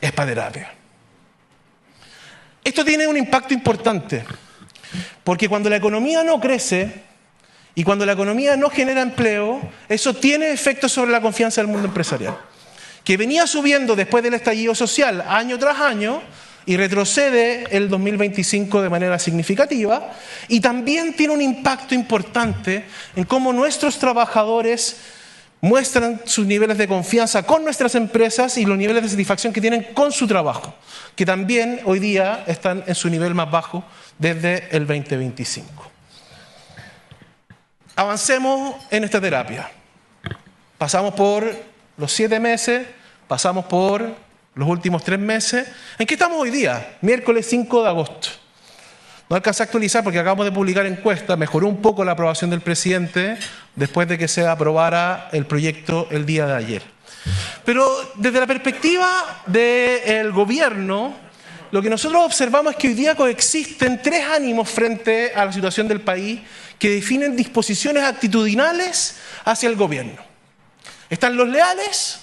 C: Es para terapia. Esto tiene un impacto importante, porque cuando la economía no crece y cuando la economía no genera empleo, eso tiene efectos sobre la confianza del mundo empresarial, que venía subiendo después del estallido social año tras año y retrocede el 2025 de manera significativa, y también tiene un impacto importante en cómo nuestros trabajadores muestran sus niveles de confianza con nuestras empresas y los niveles de satisfacción que tienen con su trabajo, que también hoy día están en su nivel más bajo desde el 2025. Avancemos en esta terapia. Pasamos por los 7 meses, pasamos por los últimos 3 meses. ¿En qué estamos hoy día? Miércoles 5 de agosto. No alcancé a actualizar porque acabamos de publicar encuesta, mejoró un poco la aprobación del presidente después de que se aprobara el proyecto el día de ayer. Pero desde la perspectiva del gobierno, lo que nosotros observamos es que hoy día coexisten 3 ánimos frente a la situación del país que definen disposiciones actitudinales hacia el gobierno. Están los leales,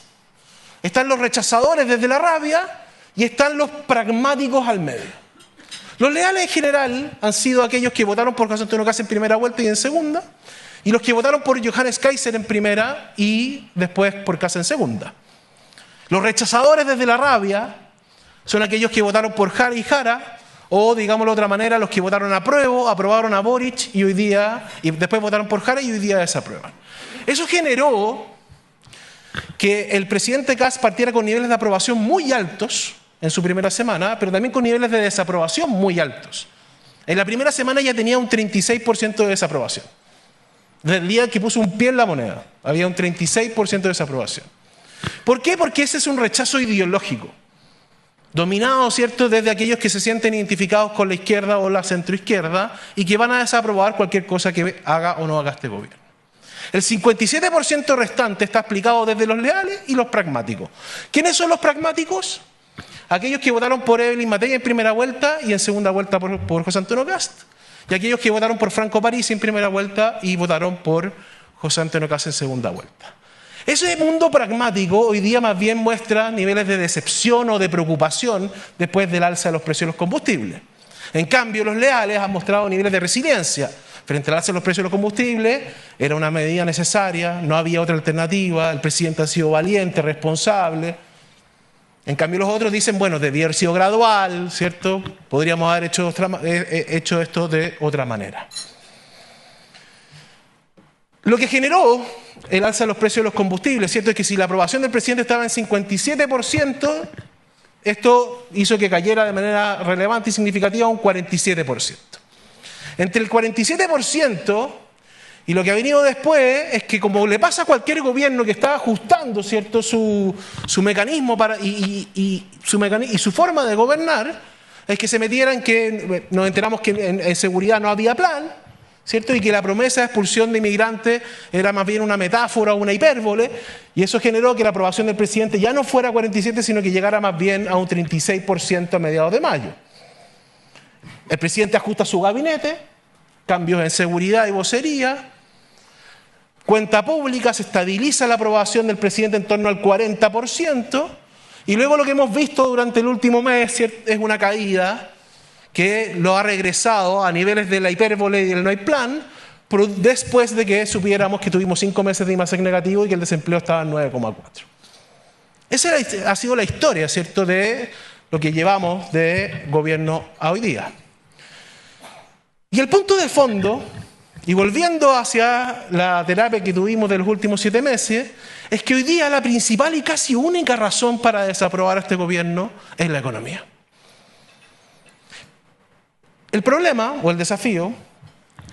C: están los rechazadores desde la rabia y están los pragmáticos al medio. Los leales en general han sido aquellos que votaron por José Antonio Kast en primera vuelta y en segunda, y los que votaron por Johannes Kaiser en primera y después por Kast en segunda. Los rechazadores desde la rabia son aquellos que votaron por Jara y Jara, o, digámoslo de otra manera, los que votaron apruebo, aprobaron a Boric y después votaron por Jara y hoy día desaprueban. Eso generó que el presidente Kast partiera con niveles de aprobación muy altos en su primera semana, pero también con niveles de desaprobación muy altos. En la primera semana ya tenía un 36% de desaprobación. Desde el día que puso un pie en la moneda, había un 36% de desaprobación. ¿Por qué? Porque ese es un rechazo ideológico, dominado, ¿cierto?, desde aquellos que se sienten identificados con la izquierda o la centroizquierda y que van a desaprobar cualquier cosa que haga o no haga este gobierno. El 57% restante está explicado desde los leales y los pragmáticos. ¿Quiénes son los pragmáticos? Aquellos que votaron por Evelyn Matei en primera vuelta y en segunda vuelta por José Antonio Kast. Y aquellos que votaron por Franco Parisi en primera vuelta y votaron por José Antonio Kast en segunda vuelta. Ese mundo pragmático hoy día más bien muestra niveles de decepción o de preocupación después del alza de los precios de los combustibles. En cambio, los leales han mostrado niveles de resiliencia. Frente al alza de los precios de los combustibles, era una medida necesaria, no había otra alternativa, el presidente ha sido valiente, responsable. En cambio, los otros dicen, bueno, debía haber sido gradual, ¿cierto? Podríamos haber hecho esto de otra manera. Lo que generó el alza de los precios de los combustibles, ¿cierto?, es que si la aprobación del presidente estaba en 57%, esto hizo que cayera de manera relevante y significativa a un 47%. Entre el 47% y lo que ha venido después es que, como le pasa a cualquier gobierno que está ajustando, ¿cierto?, su mecanismo y su forma de gobernar, es que se metiera en que nos enteramos que en seguridad no había plan, ¿cierto?, y que la promesa de expulsión de inmigrantes era más bien una metáfora o una hipérbole, y eso generó que la aprobación del presidente ya no fuera 47%, sino que llegara más bien a un 36% a mediados de mayo. El presidente ajusta su gabinete, cambios en seguridad y vocería, cuenta pública, se estabiliza la aprobación del presidente en torno al 40%, y luego lo que hemos visto durante el último mes es una caída que lo ha regresado a niveles de la hipérbole y del no hay plan, después de que supiéramos que tuvimos 5 meses de IMASEC negativo y que el desempleo estaba en 9,4. Esa ha sido la historia, ¿cierto?, de lo que llevamos de gobierno a hoy día. Y el punto de fondo, y volviendo hacia la terapia que tuvimos de los últimos 7 meses, es que hoy día la principal y casi única razón para desaprobar a este gobierno es la economía. El problema, o el desafío,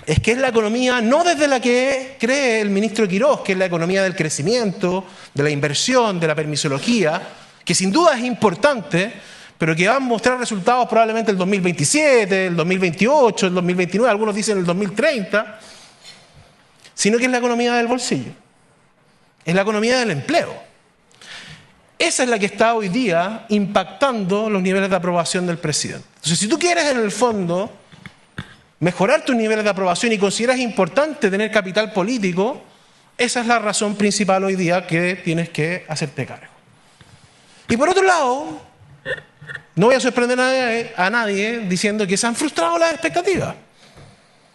C: es que es la economía no desde la que cree el ministro Quirós, que es la economía del crecimiento, de la inversión, de la permisología, que sin duda es importante, pero que va a mostrar resultados probablemente el 2027, el 2028, el 2029, algunos dicen el 2030, sino que es la economía del bolsillo, es la economía del empleo. Esa es la que está hoy día impactando los niveles de aprobación del presidente. Entonces, si tú quieres en el fondo mejorar tus niveles de aprobación y consideras importante tener capital político, esa es la razón principal hoy día que tienes que hacerte cargo. Y por otro lado, no voy a sorprender a nadie diciendo que se han frustrado las expectativas.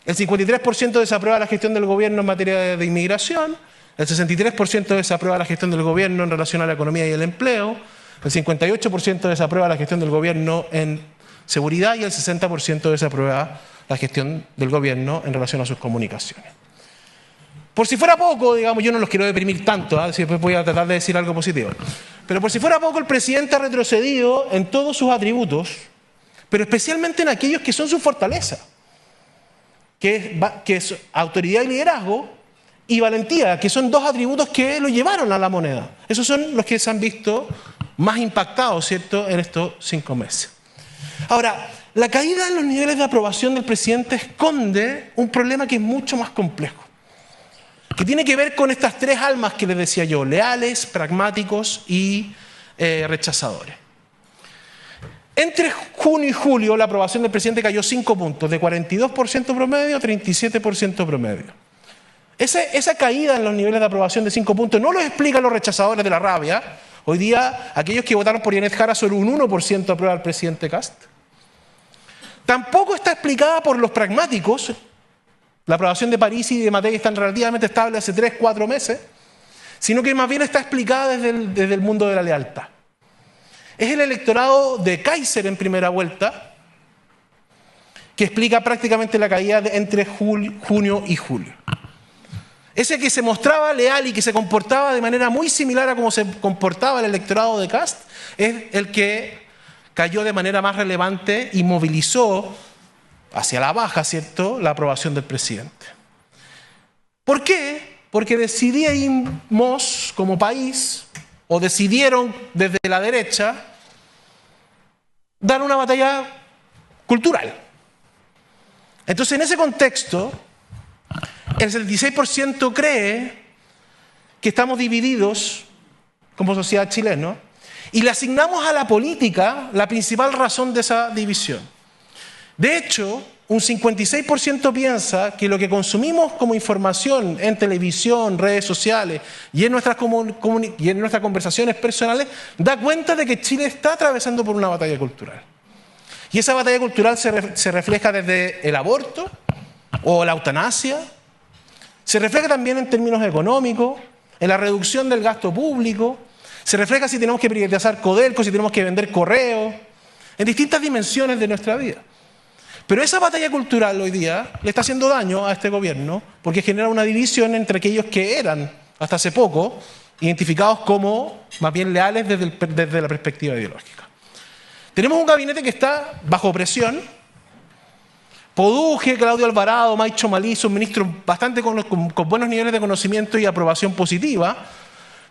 C: El 53% desaprueba la gestión del gobierno en materia de inmigración, el 63% desaprueba la gestión del gobierno en relación a la economía y el empleo, el 58% desaprueba la gestión del gobierno en seguridad y el 60% desaprueba la gestión del gobierno en relación a sus comunicaciones. Por si fuera poco, digamos, yo no los quiero deprimir tanto, ¿eh? Después voy a tratar de decir algo positivo. Pero por si fuera poco, el presidente ha retrocedido en todos sus atributos, pero especialmente en aquellos que son su fortaleza, que es autoridad y liderazgo y valentía, que son 2 atributos que lo llevaron a la moneda. Esos son los que se han visto más impactados, ¿cierto?, en estos 5 meses. Ahora, la caída en los niveles de aprobación del presidente esconde un problema que es mucho más complejo, que tiene que ver con estas 3 almas que les decía yo: leales, pragmáticos y rechazadores. Entre junio y julio la aprobación del presidente cayó 5 puntos, de 42% promedio a 37% promedio. Esa caída en los niveles de aprobación de 5 puntos no lo explican los rechazadores de la rabia. Hoy día aquellos que votaron por Yanet Jara, solo un 1% aprueba al presidente Kast. Tampoco está explicada por los pragmáticos. La aprobación de Parisi y de Matei están relativamente estables hace 3-4 meses, sino que más bien está explicada desde el mundo de la lealtad. es el electorado de Kaiser en primera vuelta, que explica prácticamente la caída entre junio y julio. Ese que se mostraba leal y que se comportaba de manera muy similar a cómo se comportaba el electorado de Kast, es el que cayó de manera más relevante y movilizó hacia la baja, ¿cierto?, la aprobación del presidente. ¿Por qué? Porque decidimos como país, o decidieron desde la derecha, dar una batalla cultural. Entonces, en ese contexto, el 76% cree que estamos divididos como sociedad chilena y le asignamos a la política la principal razón de esa división. De hecho, un 56% piensa que lo que consumimos como información en televisión, redes sociales y en nuestras conversaciones personales da cuenta de que Chile está atravesando por una batalla cultural. Y esa batalla cultural se refleja desde el aborto o la eutanasia, se refleja también en términos económicos, en la reducción del gasto público, se refleja si tenemos que privatizar Codelco, si tenemos que vender correos, en distintas dimensiones de nuestra vida. Pero esa batalla cultural hoy día le está haciendo daño a este gobierno porque genera una división entre aquellos que eran, hasta hace poco, identificados como más bien leales desde la perspectiva ideológica. Tenemos un gabinete que está bajo presión. Poduje, Claudio Alvarado, Maicho Malí son ministros bastante con buenos niveles de conocimiento y aprobación positiva,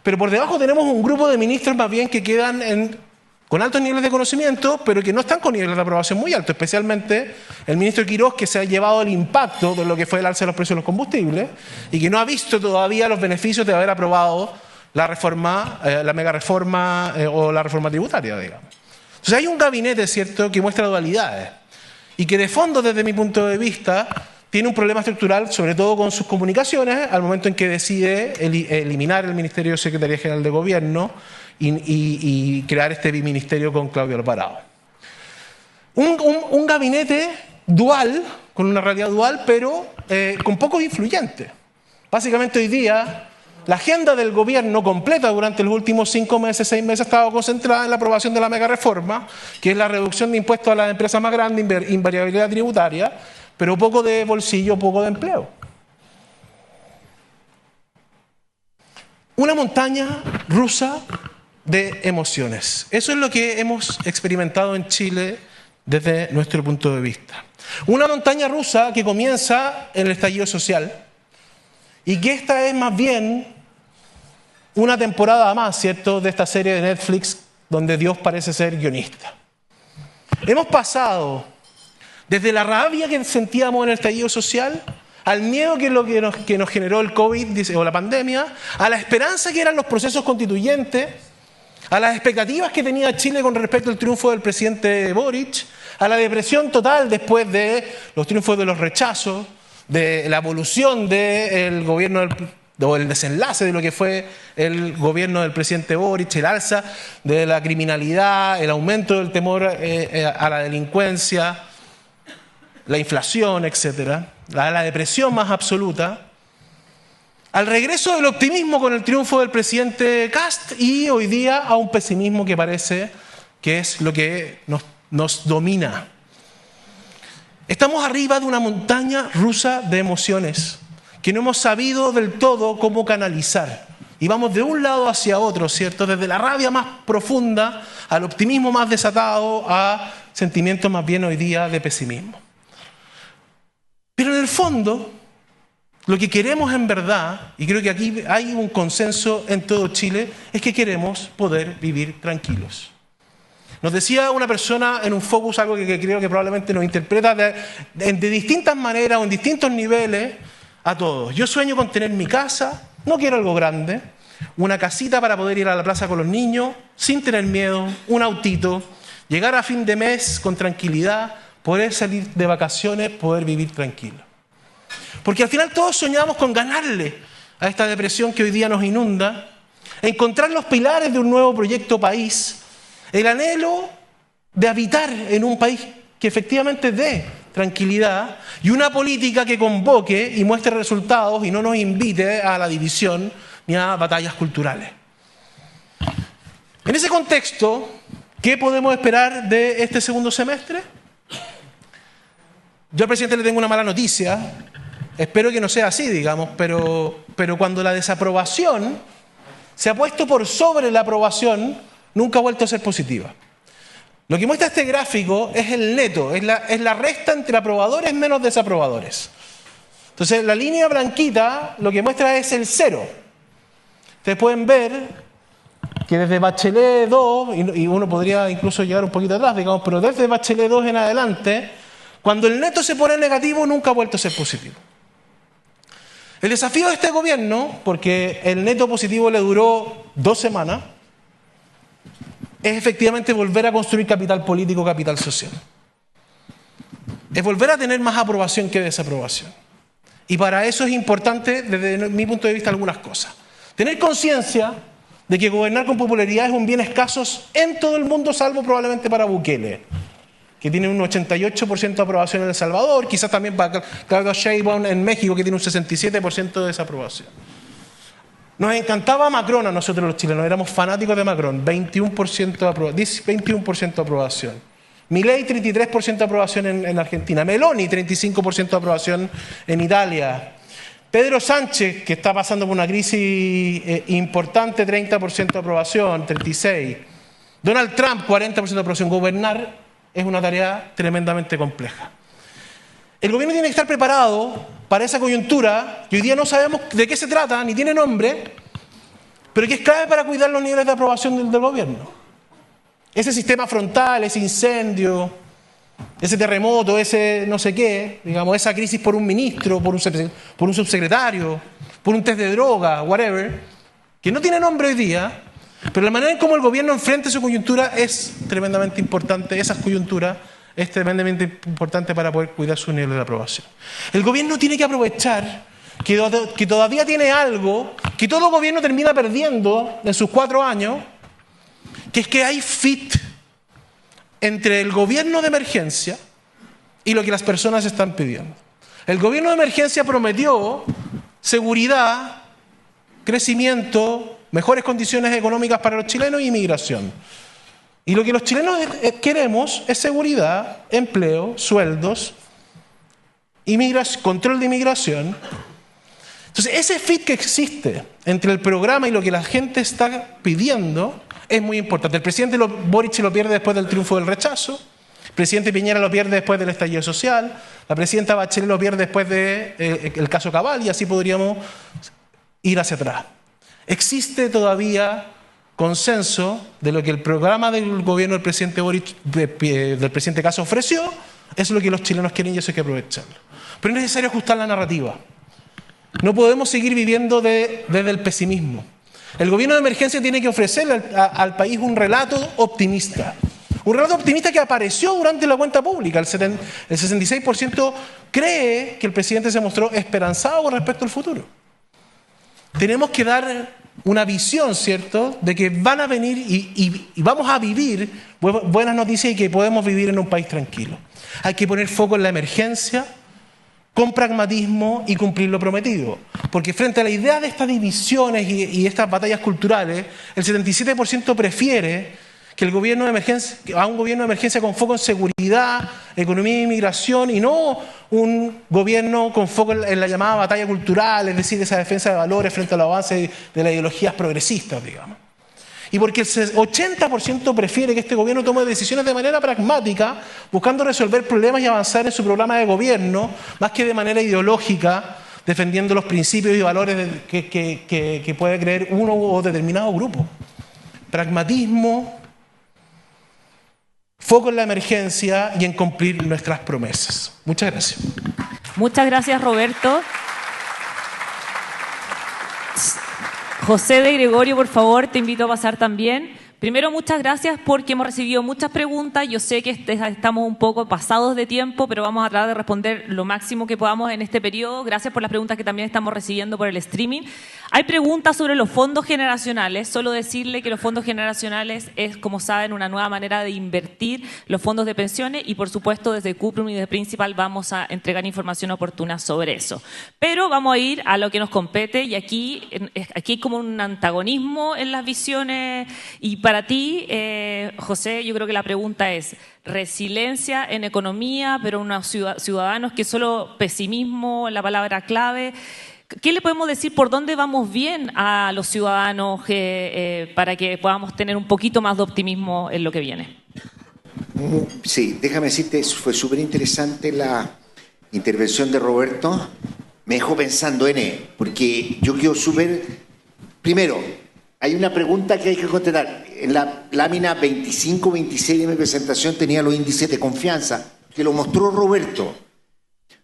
C: pero por debajo tenemos un grupo de ministros más bien que quedan con altos niveles de conocimiento, pero que no están con niveles de aprobación muy altos, especialmente el ministro Quirós, que se ha llevado el impacto de lo que fue el alza de los precios de los combustibles y que no ha visto todavía los beneficios de haber aprobado la reforma, la megareforma o la reforma tributaria, digamos. Entonces hay un gabinete, ¿cierto?, que muestra dualidades y que de fondo, desde mi punto de vista, tiene un problema estructural, sobre todo con sus comunicaciones, al momento en que decide eliminar el Ministerio de Secretaría General de Gobierno y crear este biministerio con Claudio Alvarado. Un gabinete dual, con una realidad dual, pero con pocos influyentes. Básicamente hoy día, la agenda del gobierno completa durante los últimos 5 meses, 6 meses, ha estado concentrada en la aprobación de la megareforma, que es la reducción de impuestos a las empresas más grandes, invariabilidad tributaria, pero poco de bolsillo, poco de empleo. Una montaña rusa de emociones. Eso es lo que hemos experimentado en Chile desde nuestro punto de vista. Una montaña rusa que comienza en el estallido social y que esta es más bien una temporada más, ¿cierto?, de esta serie de Netflix donde Dios parece ser guionista. Hemos pasado desde la rabia que sentíamos en el estallido social, al miedo que nos generó el COVID o la pandemia, a la esperanza que eran los procesos constituyentes, a las expectativas que tenía Chile con respecto al triunfo del presidente Boric, a la depresión total después de los triunfos de los rechazos, de la evolución del gobierno o el desenlace de lo que fue el gobierno del presidente Boric, el alza de la criminalidad, el aumento del temor a la delincuencia, la inflación, etcétera, la depresión más absoluta, al regreso del optimismo con el triunfo del presidente Kast y hoy día a un pesimismo que parece que es lo que nos domina. Estamos arriba de una montaña rusa de emociones que no hemos sabido del todo cómo canalizar. Y vamos de un lado hacia otro, ¿cierto? Desde la rabia más profunda al optimismo más desatado a sentimientos más bien hoy día de pesimismo. Pero en el fondo, lo que queremos en verdad, y creo que aquí hay un consenso en todo Chile, es que queremos poder vivir tranquilos. Nos decía una persona en un focus algo que creo que probablemente nos interpreta de distintas maneras o en distintos niveles a todos. Yo sueño con tener mi casa, no quiero algo grande, una casita para poder ir a la plaza con los niños, sin tener miedo, un autito, llegar a fin de mes con tranquilidad, poder salir de vacaciones, poder vivir tranquilo. Porque al final todos soñamos con ganarle a esta depresión que hoy día nos inunda, encontrar los pilares de un nuevo proyecto país, el anhelo de habitar en un país que efectivamente dé tranquilidad y una política que convoque y muestre resultados y no nos invite a la división ni a batallas culturales. En ese contexto, ¿Qué podemos esperar de este segundo semestre? Yo al presidente le tengo una mala noticia. Espero que no sea así, digamos, pero cuando la desaprobación se ha puesto por sobre la aprobación, nunca ha vuelto a ser positiva. Lo que muestra este gráfico es el neto, es la resta entre aprobadores menos desaprobadores. Entonces, la línea blanquita lo que muestra es el cero. Ustedes pueden ver que desde Bachelet 2, y uno podría incluso llegar un poquito atrás, digamos, pero desde Bachelet 2 en adelante, cuando el neto se pone negativo, nunca ha vuelto a ser positivo. El desafío de este gobierno, porque el neto positivo le duró 2 semanas, es efectivamente volver a construir capital político, capital social. Es volver a tener más aprobación que desaprobación. Y para eso es importante, desde mi punto de vista, algunas cosas. Tener conciencia de que gobernar con popularidad es un bien escaso en todo el mundo, salvo probablemente para Bukele, que tiene un 88% de aprobación en El Salvador, quizás también para Claudia Sheinbaum en México, que tiene un 67% de desaprobación. Nos encantaba Macron a nosotros los chilenos, éramos fanáticos de Macron, 21% de aprobación. Milei, 33% de aprobación en Argentina. Meloni, 35% de aprobación en Italia. Pedro Sánchez, que está pasando por una crisis importante, 30% de aprobación, 36%. Donald Trump, 40% de aprobación. Gobernar es una tarea tremendamente compleja. El gobierno tiene que estar preparado para esa coyuntura, que hoy día no sabemos de qué se trata, ni tiene nombre, pero que es clave para cuidar los niveles de aprobación del gobierno. Ese sistema frontal, ese incendio, ese terremoto, ese no sé qué, digamos, esa crisis por un ministro, por un subsecretario, por un test de droga, whatever, que no tiene nombre hoy día, pero la manera en cómo el gobierno enfrenta su coyuntura es tremendamente importante, esas coyunturas es tremendamente importante para poder cuidar su nivel de aprobación. El gobierno tiene que aprovechar que todavía tiene algo que todo gobierno termina perdiendo en sus 4 años, que es que hay fit entre el gobierno de emergencia y lo que las personas están pidiendo. El gobierno de emergencia prometió seguridad, crecimiento, mejores condiciones económicas para los chilenos y inmigración. Y lo que los chilenos queremos es seguridad, empleo, sueldos, control de inmigración. Entonces, ese fit que existe entre el programa y lo que la gente está pidiendo es muy importante. El presidente Boric lo pierde después del triunfo del rechazo, el presidente Piñera lo pierde después del estallido social, la presidenta Bachelet lo pierde después del caso Cabal, y así podríamos ir hacia atrás. Existe todavía consenso de lo que el programa del gobierno del presidente Boric, del presidente Caso ofreció, es lo que los chilenos quieren y eso hay que aprovecharlo. Pero es necesario ajustar la narrativa. No podemos seguir viviendo desde el pesimismo. El gobierno de emergencia tiene que ofrecerle al país un relato optimista. Un relato optimista que apareció durante la cuenta pública. El 66% cree que el presidente se mostró esperanzado con respecto al futuro. Tenemos que dar una visión, ¿cierto?, de que van a venir y vamos a vivir buenas noticias y que podemos vivir en un país tranquilo. Hay que poner foco en la emergencia, con pragmatismo y cumplir lo prometido. Porque frente a la idea de estas divisiones y estas batallas culturales, el 77% prefiere que el gobierno de emergencia, a un gobierno de emergencia con foco en seguridad, economía e inmigración, y no un gobierno con foco en la llamada batalla cultural, es decir, esa defensa de valores frente al avance de las ideologías progresistas, digamos. Y porque el 80% prefiere que este gobierno tome decisiones de manera pragmática, buscando resolver problemas y avanzar en su programa de gobierno, más que de manera ideológica, defendiendo los principios y valores que puede creer uno o determinado grupo. Pragmatismo, foco en la emergencia y en cumplir nuestras promesas. Muchas gracias.
A: Muchas gracias, Roberto. José de Gregorio, por favor, te invito a pasar también. Primero, muchas gracias porque hemos recibido muchas preguntas. Yo sé que estamos un poco pasados de tiempo, pero vamos a tratar de responder lo máximo que podamos en este periodo. Gracias por las preguntas que también estamos recibiendo por el streaming. Hay preguntas sobre los fondos generacionales. Solo decirle que los fondos generacionales es, como saben, una nueva manera de invertir los fondos de pensiones y, por supuesto, desde Cuprum y de Principal vamos a entregar información oportuna sobre eso. Pero vamos a ir a lo que nos compete y aquí hay como un antagonismo en las visiones y para ti, José, yo creo que la pregunta es, resiliencia en economía, pero unos ciudadanos que solo pesimismo, la palabra clave. ¿Qué le podemos decir por dónde vamos bien a los ciudadanos para que podamos tener un poquito más de optimismo en lo que viene?
B: Sí, déjame decirte, fue súper interesante la intervención de Roberto. Me dejó pensando porque yo quedo súper... Primero, hay una pregunta que hay que contestar. En la lámina 25-26 de mi presentación tenía los índices de confianza, que lo mostró Roberto.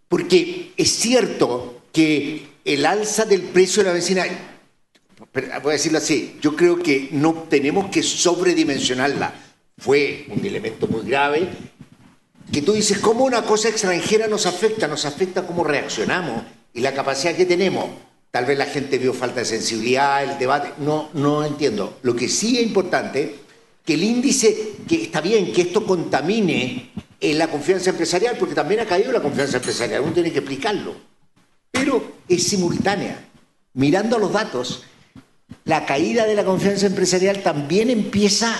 B: Porque es cierto que el alza del precio de la benzina, voy a decirlo así, yo creo que no tenemos que sobredimensionarla. Fue un elemento muy grave, que tú dices, ¿cómo una cosa extranjera nos afecta cómo reaccionamos y la capacidad que tenemos? Tal vez la gente vio falta de sensibilidad, el debate, no entiendo. Lo que sí es importante, que el índice, que está bien que esto contamine la confianza empresarial, porque también ha caído la confianza empresarial, uno tiene que explicarlo, pero es simultánea. Mirando los datos, la caída de la confianza empresarial también empieza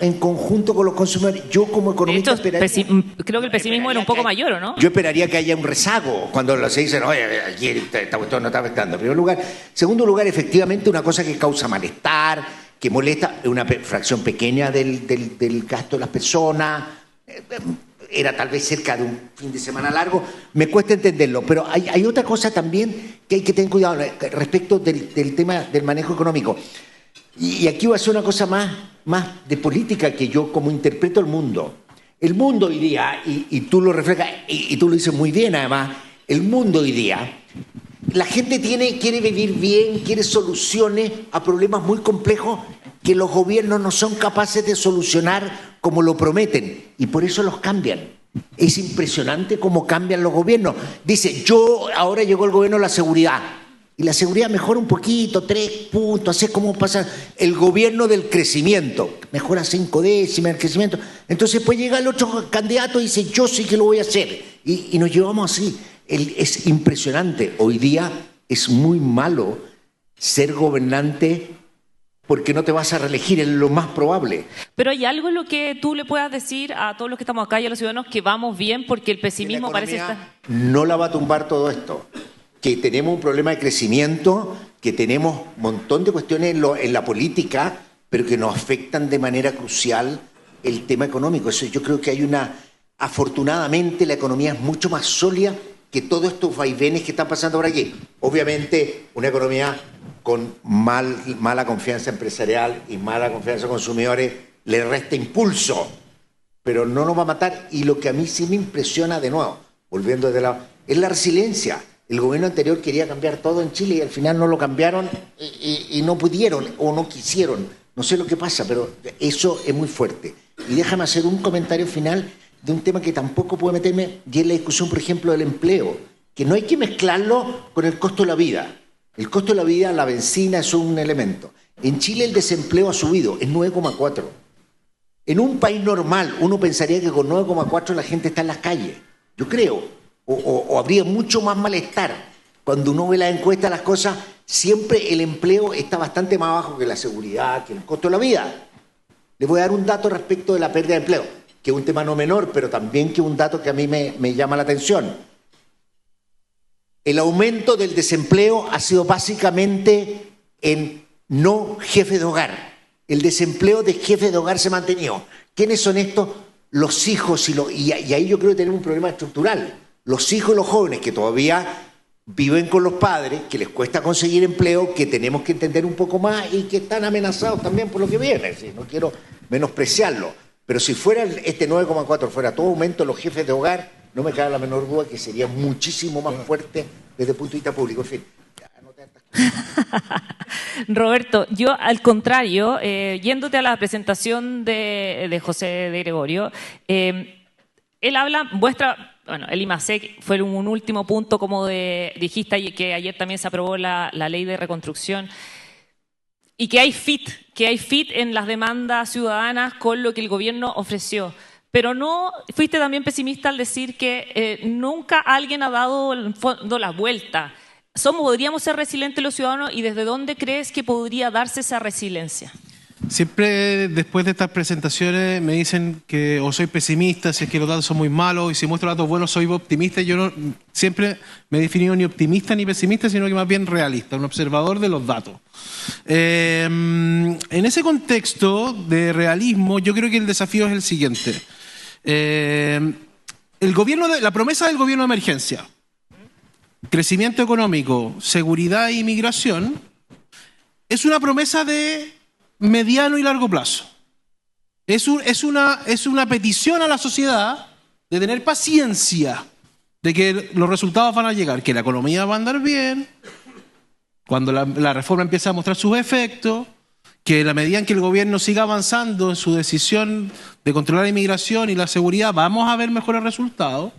B: en conjunto con los consumidores. Yo como economista esperaría...
A: Creo que el pesimismo era un poco mayor, ¿o no?
B: Yo esperaría que haya un rezago cuando se dicen, oye, aquí esta cuestión no está afectando. En primer lugar. Segundo lugar, efectivamente, una cosa que causa malestar, que molesta, una fracción pequeña del gasto de las personas, era tal vez cerca de un fin de semana largo, me cuesta entenderlo. Pero hay otra cosa también que hay que tener cuidado respecto del tema del manejo económico. Y aquí voy a hacer una cosa más de política que yo como interpreto el mundo. El mundo hoy día, y tú lo reflejas, y tú lo dices muy bien además, el mundo hoy día, la gente quiere vivir bien, quiere soluciones a problemas muy complejos que los gobiernos no son capaces de solucionar como lo prometen, y por eso los cambian. Es impresionante cómo cambian los gobiernos. Dice, ahora llegó el gobierno de la seguridad. Y la seguridad mejora un poquito, 3 puntos, así es como pasa el gobierno del crecimiento. Mejora 5 décimas el crecimiento. Entonces pues llega el otro candidato y dice, yo sí que lo voy a hacer. Y nos llevamos así. Es impresionante. Hoy día es muy malo ser gobernante porque no te vas a reelegir, es lo más probable.
A: Pero hay algo en lo que tú le puedas decir a todos los que estamos acá y a los ciudadanos que vamos bien porque el pesimismo parece estar...
B: No la va a tumbar todo esto. Que tenemos un problema de crecimiento, que tenemos un montón de cuestiones en la política, pero que nos afectan de manera crucial el tema económico. Eso yo creo que afortunadamente la economía es mucho más sólida que todos estos vaivenes que están pasando por aquí. Obviamente una economía con mala confianza empresarial y mala confianza de consumidores le resta impulso, pero no nos va a matar. Y lo que a mí sí me impresiona de nuevo, volviendo es la resiliencia. El gobierno anterior quería cambiar todo en Chile y al final no lo cambiaron y no pudieron o no quisieron. No sé lo que pasa, pero eso es muy fuerte. Y déjame hacer un comentario final de un tema que tampoco puedo meterme, y es la discusión, por ejemplo, del empleo, que no hay que mezclarlo con el costo de la vida. El costo de la vida, la benzina, es un elemento. En Chile el desempleo ha subido, es 9,4. En un país normal uno pensaría que con 9,4 la gente está en las calles. Yo creo. O habría mucho más malestar. Cuando uno ve las encuestas, las cosas, siempre el empleo está bastante más bajo que la seguridad, que el costo de la vida. Les voy a dar un dato respecto de la pérdida de empleo, que es un tema no menor, pero también que es un dato que a mí me llama la atención. El aumento del desempleo ha sido básicamente en no jefes de hogar. El desempleo de jefes de hogar se ha mantenido. ¿Quiénes son estos? Los hijos, y ahí yo creo que tenemos un problema estructural. Los hijos y los jóvenes que todavía viven con los padres, que les cuesta conseguir empleo, que tenemos que entender un poco más y que están amenazados también por lo que viene. ¿Sí? No quiero menospreciarlo, pero si fuera este 9,4 fuera todo aumento de los jefes de hogar, no me cabe la menor duda que sería muchísimo más fuerte desde el punto de vista público. En fin,
A: Roberto, yo al contrario, yéndote a la presentación de José de Gregorio, él el IMASEC fue un último punto, como dijiste que ayer también se aprobó la ley de reconstrucción, y que hay fit en las demandas ciudadanas con lo que el gobierno ofreció. Pero no fuiste también pesimista al decir que nunca alguien ha dado la vuelta. ¿Podríamos ser resilientes los ciudadanos y desde dónde crees que podría darse esa resiliencia?
C: Siempre después de estas presentaciones me dicen que o soy pesimista, si es que los datos son muy malos, y si muestro datos buenos soy optimista. Yo no siempre me he definido ni optimista ni pesimista, sino que más bien realista, un observador de los datos. En ese contexto de realismo, yo creo que el desafío es el siguiente. La promesa del gobierno de emergencia, crecimiento económico, seguridad e inmigración, es una promesa de mediano y largo plazo. Es una petición a la sociedad de tener paciencia, de que los resultados van a llegar, que la economía va a andar bien, cuando la reforma empiece a mostrar sus efectos, que en la medida en que el gobierno siga avanzando en su decisión de controlar la inmigración y la seguridad, vamos a ver mejores resultados,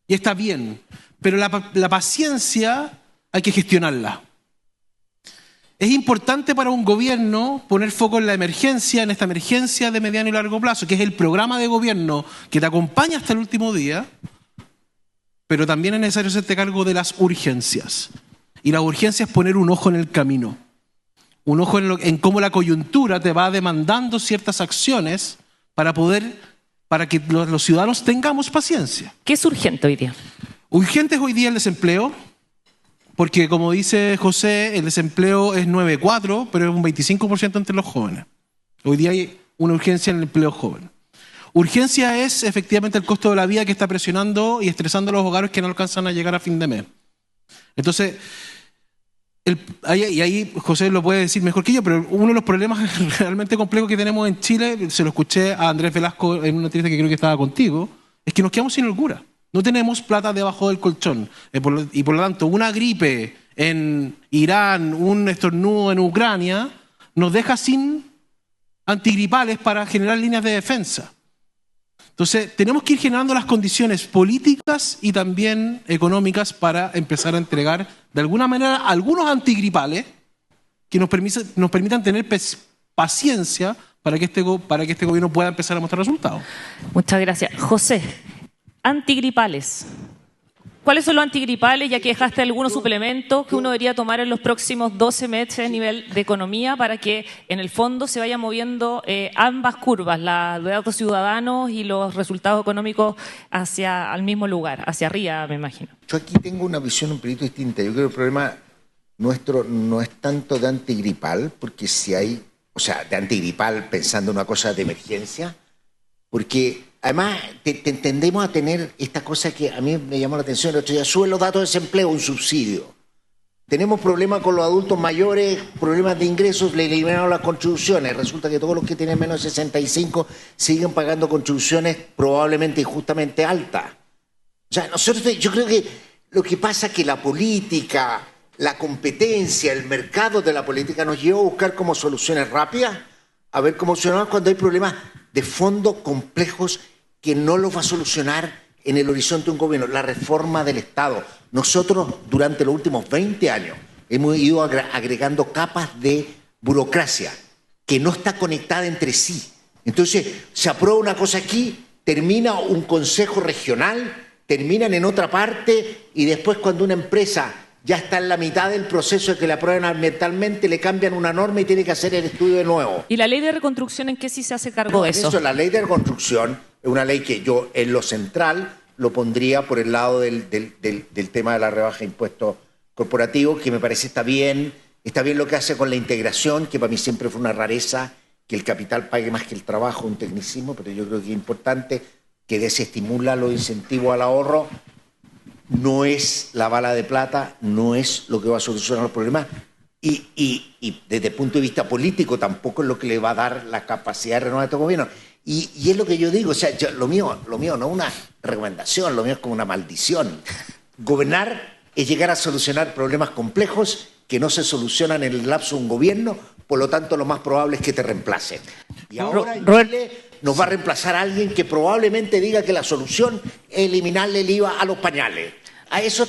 C: y está bien. Pero la paciencia hay que gestionarla. Es importante para un gobierno poner foco en la emergencia, en esta emergencia de mediano y largo plazo, que es el programa de gobierno que te acompaña hasta el último día, pero también es necesario hacerte cargo de las urgencias. Y la urgencia es poner un ojo en el camino, un ojo en cómo la coyuntura te va demandando ciertas acciones para que los ciudadanos tengamos paciencia.
A: ¿Qué es urgente hoy día?
C: Urgente es hoy día el desempleo, porque como dice José, el desempleo es 9,4, pero es un 25% entre los jóvenes. Hoy día hay una urgencia en el empleo joven. Urgencia es efectivamente el costo de la vida que está presionando y estresando a los hogares que no alcanzan a llegar a fin de mes. Entonces, ahí José lo puede decir mejor que yo, pero uno de los problemas realmente complejos que tenemos en Chile, se lo escuché a Andrés Velasco en una entrevista que creo que estaba contigo, es que nos quedamos sin holgura. No tenemos plata debajo del colchón. Y por lo tanto, una gripe en Irán, un estornudo en Ucrania, nos deja sin antigripales para generar líneas de defensa. Entonces, tenemos que ir generando las condiciones políticas y también económicas para empezar a entregar, de alguna manera, algunos antigripales que nos permitan tener paciencia para que este gobierno pueda empezar a mostrar resultados.
A: Muchas gracias. José, antigripales. ¿Cuáles son los antigripales, ya que dejaste algunos suplementos que uno debería tomar en los próximos 12 meses a nivel de economía para que en el fondo se vayan moviendo ambas curvas, los datos ciudadanos y los resultados económicos al mismo lugar, hacia arriba, me imagino?
B: Yo aquí tengo una visión un poquito distinta. Yo creo que el problema nuestro no es tanto de antigripal, porque si hay, de antigripal pensando en una cosa de emergencia, porque además tendemos a tener esta cosa que a mí me llamó la atención el otro día: suben los datos de desempleo, un subsidio. Tenemos problemas con los adultos mayores, problemas de ingresos, le eliminaron las contribuciones. Resulta que todos los que tienen menos de 65 siguen pagando contribuciones probablemente injustamente altas. Yo creo que lo que pasa es que la política, la competencia, el mercado de la política nos lleva a buscar como soluciones rápidas, a ver cómo solucionar cuando hay problemas de fondo complejos que no los va a solucionar en el horizonte de un gobierno. La reforma del Estado. Nosotros durante los últimos 20 años hemos ido agregando capas de burocracia que no está conectada entre sí. Entonces se aprueba una cosa aquí, termina un consejo regional, terminan en otra parte, y después cuando una empresa ya está en la mitad del proceso de que la aprueben ambientalmente, le cambian una norma y tiene que hacer el estudio de nuevo.
A: ¿Y la ley de reconstrucción en qué sí se hace cargo de eso?
B: La ley de reconstrucción es una ley que yo en lo central lo pondría por el lado del tema de la rebaja de impuestos corporativos, que me parece está bien lo que hace con la integración, que para mí siempre fue una rareza, que el capital pague más que el trabajo, un tecnicismo, pero yo creo que es importante que desestimula los incentivos al ahorro. No es la bala de plata, no es lo que va a solucionar los problemas, y desde el punto de vista político tampoco es lo que le va a dar la capacidad de renovar a este gobierno. Y es lo que yo digo, lo mío no es una recomendación, lo mío es como una maldición. Gobernar es llegar a solucionar problemas complejos que no se solucionan en el lapso de un gobierno, por lo tanto lo más probable es que te reemplacen. Y ahora en Chile nos va a reemplazar a alguien que probablemente diga que la solución es eliminarle el IVA a los pañales. A eso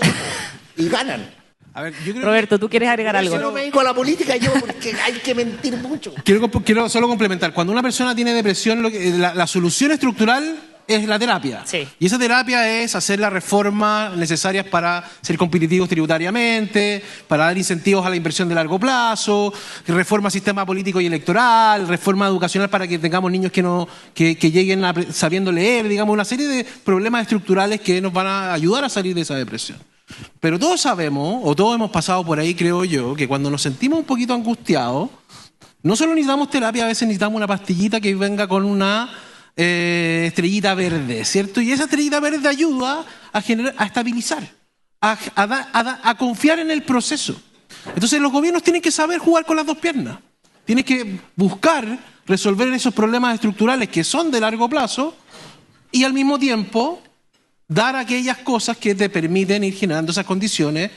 B: y ganan.
C: A ver, yo creo
A: Roberto, ¿tú quieres agregar algo?
B: Yo no me dedico a la política yo, porque hay que mentir mucho.
C: Quiero solo complementar. Cuando una persona tiene depresión, la solución estructural es la terapia.
A: Sí.
C: Y esa terapia es hacer las reformas necesarias para ser competitivos tributariamente, para dar incentivos a la inversión de largo plazo, reforma al sistema político y electoral, reforma educacional para que tengamos niños que lleguen sabiendo leer, digamos, una serie de problemas estructurales que nos van a ayudar a salir de esa depresión. Pero todos sabemos, o todos hemos pasado por ahí, creo yo, que cuando nos sentimos un poquito angustiados, no solo necesitamos terapia, a veces necesitamos una pastillita que venga con una estrellita verde, ¿cierto? Y esa estrellita verde ayuda a estabilizar, a confiar en el proceso. Entonces los gobiernos tienen que saber jugar con las dos piernas. Tienen que buscar resolver esos problemas estructurales que son de largo plazo y al mismo tiempo dar aquellas cosas que te permiten ir generando esas condiciones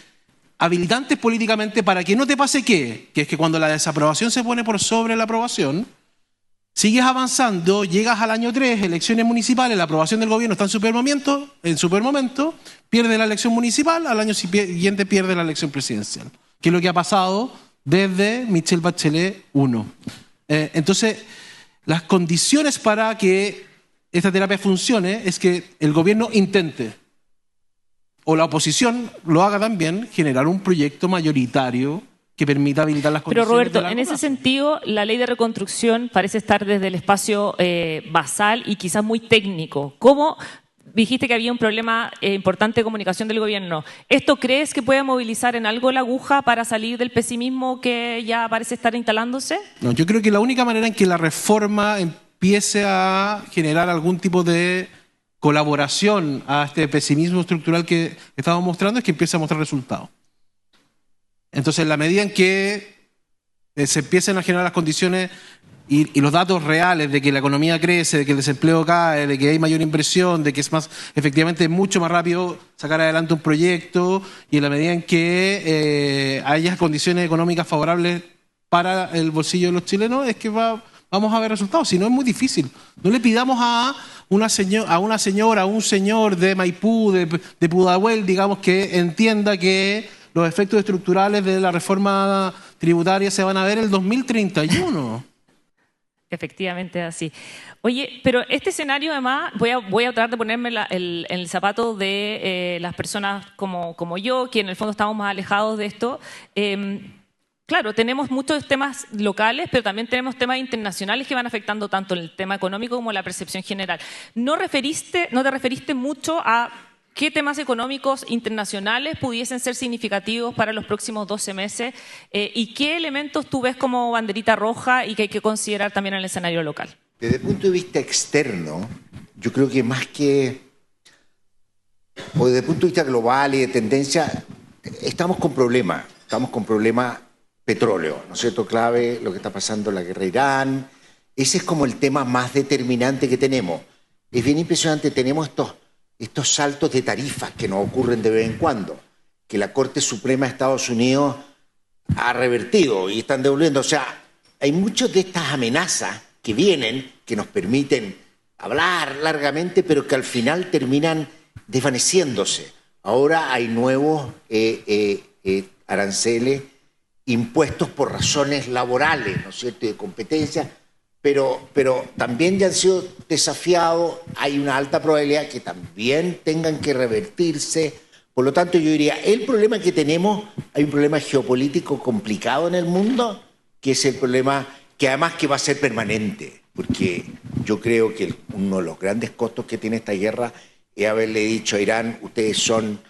C: habilitantes políticamente para que no te pase que es que cuando la desaprobación se pone por sobre la aprobación, sigues avanzando, llegas al año 3, elecciones municipales, la aprobación del gobierno está en supermomento, pierde la elección municipal, al año siguiente pierde la elección presidencial, que es lo que ha pasado desde Michelle Bachelet 1. Entonces, las condiciones para que esta terapia funcione es que el gobierno intente, o la oposición lo haga también, generar un proyecto mayoritario que permita habilitar las condiciones.
A: Pero Roberto, en ese sentido, la ley de reconstrucción parece estar desde el espacio basal y quizás muy técnico. ¿Cómo dijiste que había un problema importante de comunicación del gobierno? ¿Esto crees que puede movilizar en algo la aguja para salir del pesimismo que ya parece estar instalándose?
C: No, yo creo que la única manera en que la reforma empiece a generar algún tipo de colaboración a este pesimismo estructural que estamos mostrando es que empiece a mostrar resultados. Entonces, en la medida en que se empiecen a generar las condiciones y los datos reales de que la economía crece, de que el desempleo cae, de que hay mayor inversión, de que es más, efectivamente, mucho más rápido sacar adelante un proyecto, y en la medida en que haya condiciones económicas favorables para el bolsillo de los chilenos, es que vamos a ver resultados. Si no, es muy difícil. No le pidamos a una señora, a un señor de Maipú, de Pudahuel, digamos, que entienda que los efectos estructurales de la reforma tributaria se van a ver en el 2031.
A: Efectivamente, así. Oye, pero este escenario además, voy a tratar de ponerme en el zapato de las personas como yo, que en el fondo estamos más alejados de esto. Claro, tenemos muchos temas locales, pero también tenemos temas internacionales que van afectando tanto el tema económico como la percepción general. No te referiste mucho a qué temas económicos internacionales pudiesen ser significativos para los próximos 12 meses y qué elementos tú ves como banderita roja y que hay que considerar también en el escenario local.
B: Desde el punto de vista externo, yo creo que más que, o desde el punto de vista global y de tendencia, estamos con problemas petróleo, ¿no es cierto? Clave lo que está pasando en la guerra de Irán. Ese es como el tema más determinante que tenemos. Es bien impresionante, tenemos estos saltos de tarifas que nos ocurren de vez en cuando, que la Corte Suprema de Estados Unidos ha revertido y están devolviendo. O sea, hay muchas de estas amenazas que vienen, que nos permiten hablar largamente, pero que al final terminan desvaneciéndose. Ahora hay nuevos aranceles impuestos por razones laborales, ¿no es cierto?, y de competencia, pero también ya han sido desafiados, hay una alta probabilidad que también tengan que revertirse. Por lo tanto, yo diría, el problema que tenemos, hay un problema geopolítico complicado en el mundo, que es el problema que además que va a ser permanente, porque yo creo que uno de los grandes costos que tiene esta guerra es haberle dicho a Irán, ustedes son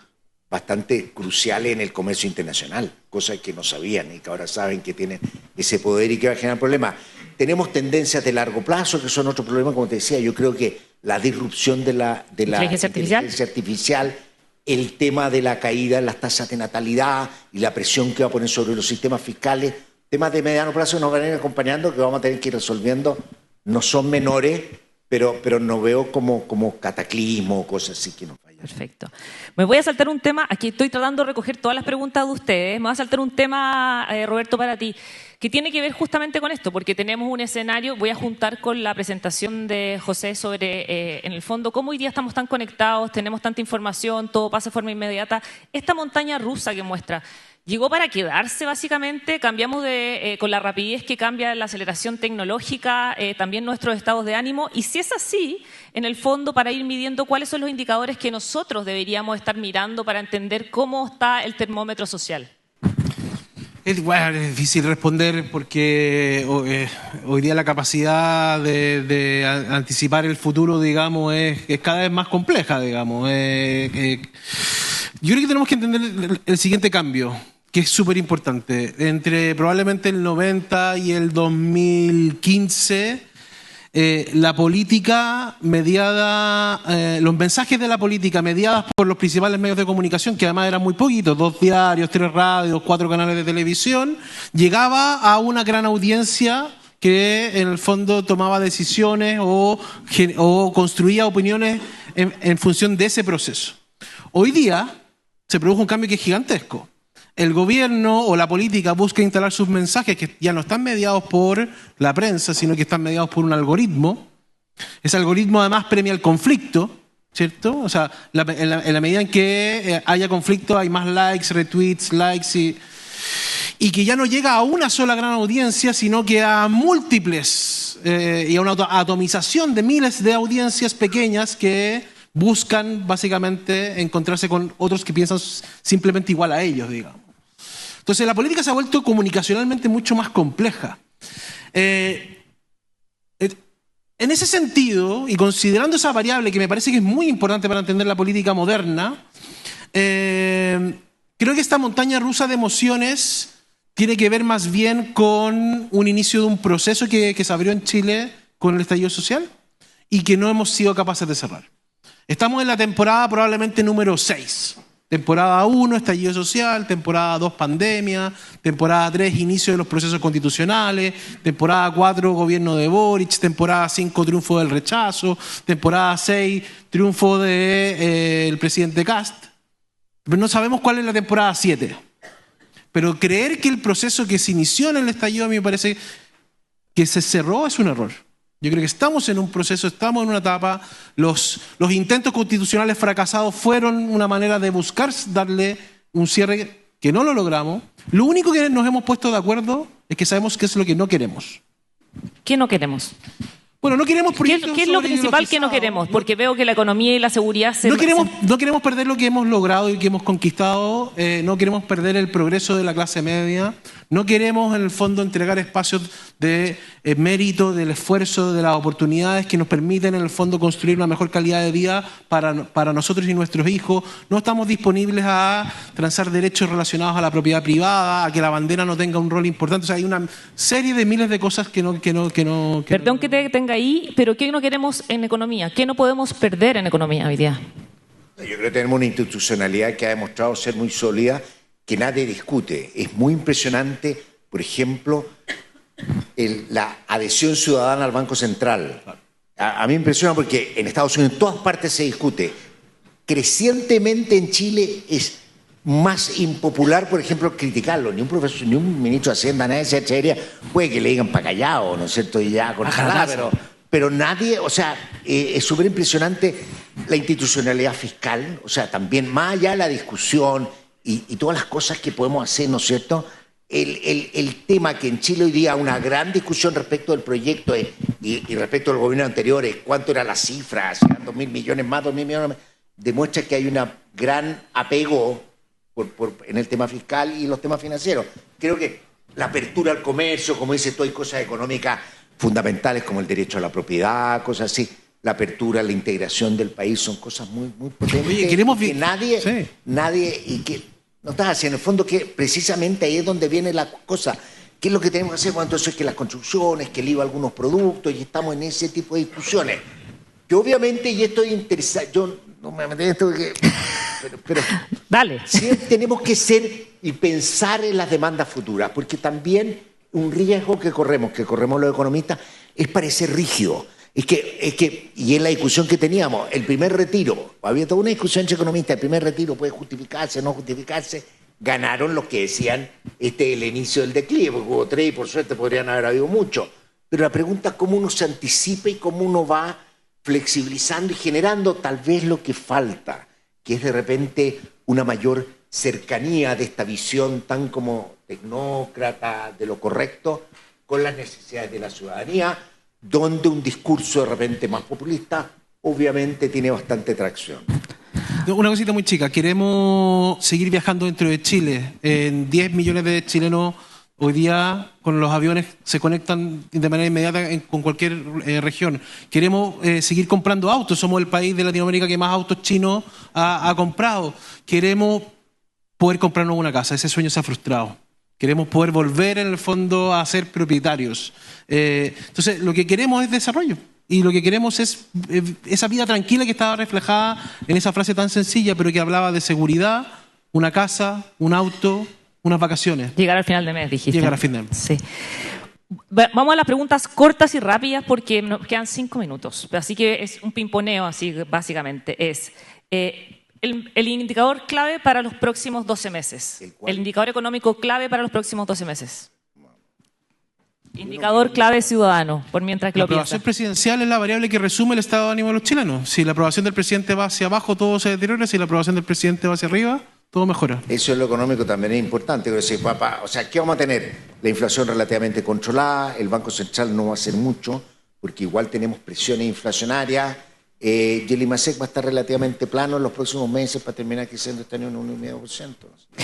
B: bastante cruciales en el comercio internacional, cosas que no sabían y que ahora saben que tienen ese poder y que va a generar problemas. Tenemos tendencias de largo plazo, que son otro problema, como te decía, yo creo que la disrupción de la inteligencia artificial, el tema de la caída en las tasas de natalidad y la presión que va a poner sobre los sistemas fiscales, temas de mediano plazo nos van a ir acompañando, que vamos a tener que ir resolviendo, no son menores, pero no veo como cataclismo o cosas así que nos vayan.
A: Perfecto. Me voy a saltar un tema, aquí estoy tratando de recoger todas las preguntas de ustedes, me voy a saltar un tema, Roberto, para ti, que tiene que ver justamente con esto, porque tenemos un escenario, voy a juntar con la presentación de José sobre, en el fondo, cómo hoy día estamos tan conectados, tenemos tanta información, todo pasa de forma inmediata. Esta montaña rusa que muestra, llegó para quedarse básicamente, cambiamos con la rapidez que cambia la aceleración tecnológica, también nuestros estados de ánimo, y si es así, en el fondo, para ir midiendo cuáles son los indicadores que nosotros deberíamos estar mirando para entender cómo está el termómetro social.
C: Bueno, es difícil responder porque hoy día la capacidad de anticipar el futuro, digamos, es cada vez más compleja, digamos. Yo creo que tenemos que entender el siguiente cambio, que es súper importante. Entre probablemente el 90 y el 2015, la política mediada, los mensajes de la política mediadas por los principales medios de comunicación, que además eran muy poquitos, 2 diarios, 3 radios, 4 canales de televisión, llegaba a una gran audiencia que en el fondo tomaba decisiones o construía opiniones en función de ese proceso. Hoy día se produjo un cambio que es gigantesco. El gobierno o la política busca instalar sus mensajes que ya no están mediados por la prensa, sino que están mediados por un algoritmo. Ese algoritmo además premia el conflicto, ¿cierto? O sea, en la medida en que haya conflicto hay más likes, retweets, likes y que ya no llega a una sola gran audiencia, sino que a múltiples y a una atomización de miles de audiencias pequeñas que buscan básicamente encontrarse con otros que piensan simplemente igual a ellos, digamos. Entonces la política se ha vuelto comunicacionalmente mucho más compleja. En ese sentido, y considerando esa variable que me parece que es muy importante para entender la política moderna, creo que esta montaña rusa de emociones tiene que ver más bien con un inicio de un proceso que se abrió en Chile con el estallido social y que no hemos sido capaces de cerrar. Estamos en la temporada probablemente número 6. Temporada 1, estallido social. Temporada 2, pandemia. Temporada 3, inicio de los procesos constitucionales. Temporada 4, gobierno de Boric. Temporada 5, triunfo del rechazo. Temporada 6, triunfo del presidente Kast. Pero no sabemos cuál es la temporada 7. Pero creer que el proceso que se inició en el estallido a mí me parece que se cerró es un error. Yo creo que estamos en un proceso, estamos en una etapa. Los intentos constitucionales fracasados fueron una manera de buscar darle un cierre que no lo logramos. Lo único que nos hemos puesto de acuerdo es que sabemos qué es lo que no queremos.
A: ¿Qué no queremos?
C: Bueno, no queremos proyectos
A: ¿Qué es lo principal que no queremos? Porque veo que la economía y la seguridad
C: no queremos perder lo que hemos logrado y que hemos conquistado. No queremos perder el progreso de la clase media. No queremos, en el fondo, entregar espacios de mérito, del esfuerzo, de las oportunidades que nos permiten, en el fondo, construir una mejor calidad de vida para nosotros y nuestros hijos. No estamos disponibles a transar derechos relacionados a la propiedad privada, a que la bandera no tenga un rol importante. O sea, hay una serie de miles de cosas que no.
A: Perdón que te detenga ahí, pero ¿qué no queremos en economía? ¿Qué no podemos perder en economía hoy día?
B: Yo creo que tenemos una institucionalidad que ha demostrado ser muy sólida, que nadie discute. Es muy impresionante, por ejemplo, la adhesión ciudadana al Banco Central. A mí me impresiona porque en Estados Unidos en todas partes se discute. Crecientemente en Chile es más impopular, por ejemplo, criticarlo. Ni un profesor, ni un ministro de Hacienda, nadie se echaría, puede que le digan para callado, ¿no es cierto? Y ya con pero nadie, o sea, es súper impresionante la institucionalidad fiscal, o sea, también más allá de la discusión y todas las cosas que podemos hacer, ¿no es cierto? El tema que en Chile hoy día una gran discusión respecto del proyecto y respecto al gobierno anterior es cuánto era la cifra, si eran 2.000 millones más, 2.000 millones más, demuestra que hay un gran apego en el tema fiscal y los temas financieros. Creo que la apertura al comercio, como dices tú, hay cosas económicas fundamentales como el derecho a la propiedad, cosas así. La apertura, la integración del país son cosas muy, muy potentes.
C: Oye, queremos
B: que nadie, y que no estás haciendo, en el fondo, que precisamente ahí es donde viene la cosa. ¿Qué es lo que tenemos que hacer? Bueno, entonces que las construcciones, que el IVA a algunos productos, y estamos en ese tipo de discusiones. Que obviamente, y estoy interesado, yo no me metí en esto, pero
A: Dale.
B: Sí tenemos que ser y pensar en las demandas futuras, porque también un riesgo que corremos los economistas, es parecer rígido. Es que, y en la discusión que teníamos, el primer retiro, había toda una discusión entre economistas, el primer retiro puede justificarse, no justificarse, ganaron los que decían este es el inicio del declive, porque hubo 3 y por suerte podrían haber habido mucho. Pero la pregunta es cómo uno se anticipa y cómo uno va flexibilizando y generando tal vez lo que falta, que es de repente una mayor cercanía de esta visión tan como tecnócrata de lo correcto con las necesidades de la ciudadanía, donde un discurso de repente más populista obviamente tiene bastante tracción.
C: Una cosita muy chica, queremos seguir viajando dentro de Chile. 10 millones de chilenos hoy día con los aviones se conectan de manera inmediata con cualquier región. Queremos seguir comprando autos, somos el país de Latinoamérica que más autos chinos ha comprado. Queremos poder comprarnos una casa, ese sueño se ha frustrado. Queremos poder volver en el fondo a ser propietarios. Entonces, lo que queremos es desarrollo. Y lo que queremos es esa vida tranquila que estaba reflejada en esa frase tan sencilla, pero que hablaba de seguridad, una casa, un auto, unas vacaciones.
A: Llegar al final de mes, dijiste.
C: Llegar al fin de mes.
A: Sí. Vamos a las preguntas cortas y rápidas porque nos quedan 5 minutos. Así que es un pimponeo, así básicamente. Es el indicador clave para los próximos 12 meses. El indicador económico clave para los próximos 12 meses. Indicador clave ciudadano, por mientras que
C: la
A: lo piensa.
C: aprobación presidencial es la variable que resume el estado de ánimo de los chilenos. Si la aprobación del presidente va hacia abajo, todo se deteriora. Si la aprobación del presidente va hacia arriba, todo mejora.
B: Eso es lo económico también es importante. O sea, ¿qué vamos a tener? La inflación relativamente controlada, el Banco Central no va a hacer mucho, porque igual tenemos presiones inflacionarias. Y el IMASEC va a estar relativamente plano en los próximos meses para terminar creciendo este año en 1,5%.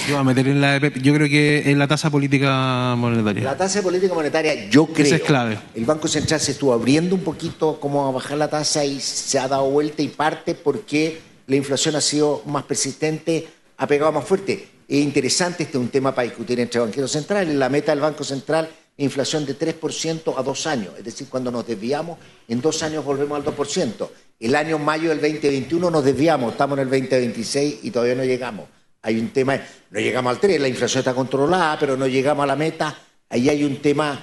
C: Yo voy a meter en yo creo que en la tasa política monetaria.
B: La tasa de política monetaria, yo creo.
C: Esa es clave.
B: El Banco Central se estuvo abriendo un poquito como a bajar la tasa y se ha dado vuelta y parte porque la inflación ha sido más persistente, ha pegado más fuerte. Es interesante, este es un tema para discutir entre banqueros centrales. La meta del Banco Central es inflación de 3% a 2 años. Es decir, cuando nos desviamos, en 2 años volvemos al 2%. El año mayo del 2021 nos desviamos, estamos en el 2026 y todavía no llegamos. Hay un tema, no llegamos al 3, la inflación está controlada, pero no llegamos a la meta. Ahí hay un tema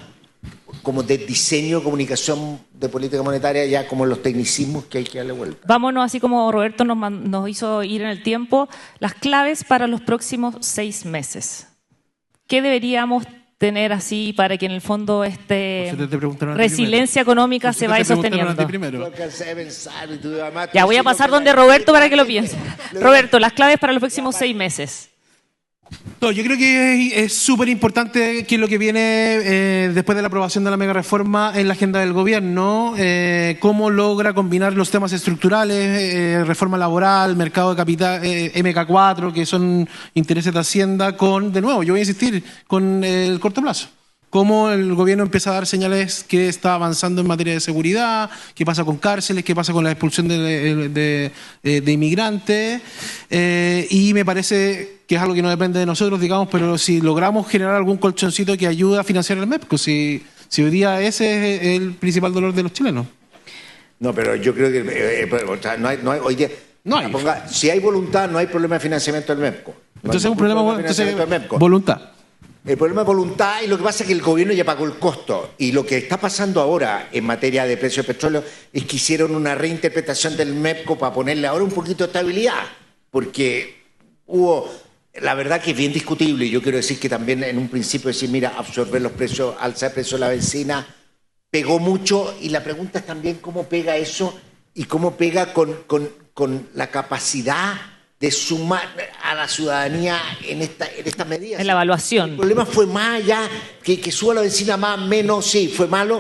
B: como de diseño, comunicación de política monetaria, ya como en los tecnicismos que hay que darle vuelta.
A: Vámonos, así como Roberto nos hizo ir en el tiempo, las claves para los próximos 6 meses. ¿Qué deberíamos tener así para que en el fondo resiliencia económica se vaya sosteniendo? Ya voy a pasar donde Roberto para que lo piense. Roberto, las claves para los próximos 6 meses.
C: No, yo creo que es súper importante que lo que viene después de la aprobación de la mega reforma en la agenda del gobierno, cómo logra combinar los temas estructurales, reforma laboral, mercado de capital, MK4, que son intereses de Hacienda, con, de nuevo, yo voy a insistir, con el corto plazo. Cómo el gobierno empieza a dar señales que está avanzando en materia de seguridad, qué pasa con cárceles, qué pasa con la expulsión de inmigrantes, y me parece que es algo que no depende de nosotros, digamos, pero si logramos generar algún colchoncito que ayude a financiar el MEPCO, si hoy día ese es el principal dolor de los chilenos.
B: No, pero yo creo que hoy día, si hay voluntad, no hay problema de financiamiento del MEPCO.
C: Entonces es un problema voluntad.
B: El problema es voluntad y lo que pasa es que el gobierno ya pagó el costo. Y lo que está pasando ahora en materia de precio de petróleo es que hicieron una reinterpretación del MEPCO para ponerle ahora un poquito de estabilidad. Porque hubo, la verdad que es bien discutible, y yo quiero decir que también en un principio decir, mira, absorber los precios, alza de precio de la benzina, pegó mucho. Y la pregunta es también cómo pega eso y cómo pega con la capacidad de sumar a la ciudadanía en estas medidas.
A: En la evaluación.
B: El problema fue más allá, que suba la benzina más, menos, sí, fue malo.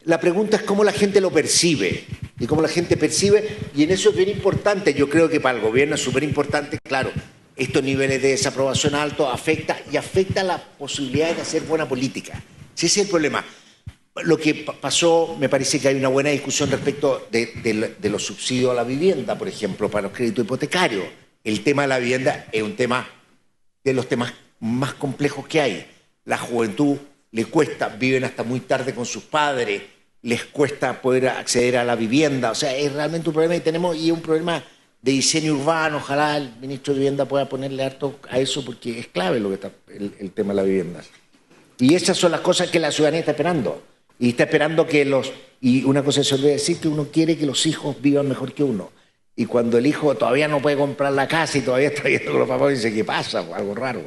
B: La pregunta es cómo la gente lo percibe. Y cómo la gente percibe, y en eso es bien importante, yo creo que para el gobierno es súper importante, claro, estos niveles de desaprobación altos afecta la posibilidad de hacer buena política. Ese es el problema. Lo que pasó, me parece que hay una buena discusión respecto de los subsidios a la vivienda, por ejemplo, para los créditos hipotecarios. El tema de la vivienda es un tema de los temas más complejos que hay. La juventud le cuesta, viven hasta muy tarde con sus padres, les cuesta poder acceder a la vivienda. O sea, es realmente un problema y es un problema de diseño urbano. Ojalá el ministro de Vivienda pueda ponerle harto a eso porque es clave lo que está el tema de la vivienda. Y esas son las cosas que la ciudadanía está esperando. Y está esperando y una cosa se olvida decir, que uno quiere que los hijos vivan mejor que uno. Y cuando el hijo todavía no puede comprar la casa y todavía está viendo con los papás, dice, ¿qué pasa? Algo raro.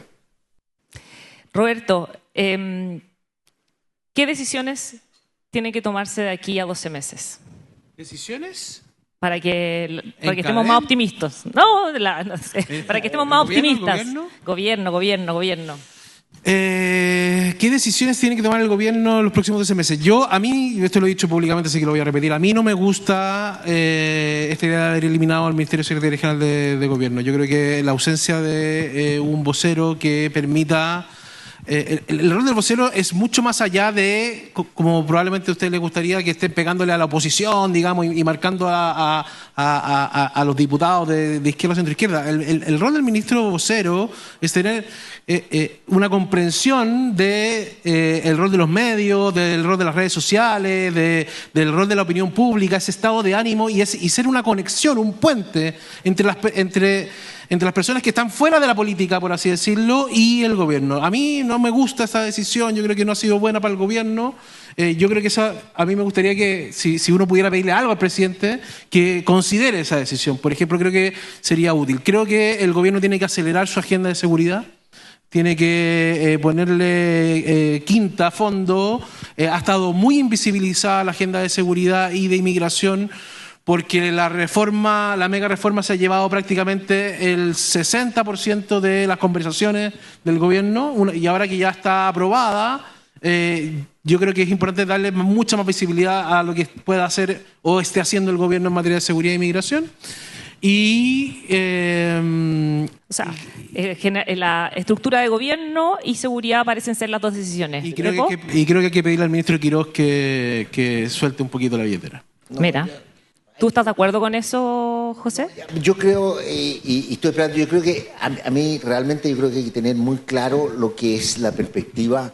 A: Roberto, ¿qué decisiones tienen que tomarse de aquí a 12 meses?
C: ¿Decisiones?
A: Para que estemos
C: ¿Encaden?
A: más optimistas. No sé, para que estemos más optimistas.
C: ¿Gobierno?
A: Gobierno.
C: ¿Qué decisiones tiene que tomar el gobierno en los próximos 12 meses? A mí, esto lo he dicho públicamente, así que lo voy a repetir, a mí no me gusta esta idea de haber eliminado al Ministerio Secretario General de Gobierno. Yo creo que la ausencia de un vocero que permita... el rol del vocero es mucho más allá de, como probablemente a usted le gustaría, que estén pegándole a la oposición, digamos, y marcando a los diputados de izquierda o centroizquierda. El rol del ministro vocero es tener una comprensión del rol de los medios, del rol de las redes sociales, del rol de la opinión pública, ese estado de ánimo y ser una conexión, un puente entre las personas que están fuera de la política, por así decirlo, y el gobierno. A mí no me gusta esa decisión, yo creo que no ha sido buena para el gobierno. Yo creo que a mí me gustaría que, si uno pudiera pedirle algo al presidente, que considere esa decisión. Por ejemplo, creo que sería útil. Creo que el gobierno tiene que acelerar su agenda de seguridad, tiene que ponerle quinta a fondo. Ha estado muy invisibilizada la agenda de seguridad y de inmigración, porque la mega reforma se ha llevado prácticamente el 60% de las conversaciones del gobierno, y ahora que ya está aprobada, yo creo que es importante darle mucha más visibilidad a lo que pueda hacer o esté haciendo el gobierno en materia de seguridad e inmigración.
A: La estructura de gobierno y seguridad parecen ser las dos decisiones.
C: Y creo que hay que pedirle al ministro Quirós que suelte un poquito la billetera.
A: Mira. ¿Tú estás de acuerdo con eso, José?
B: Yo creo, y estoy esperando, yo creo que a mí realmente yo creo que hay que tener muy claro lo que es la perspectiva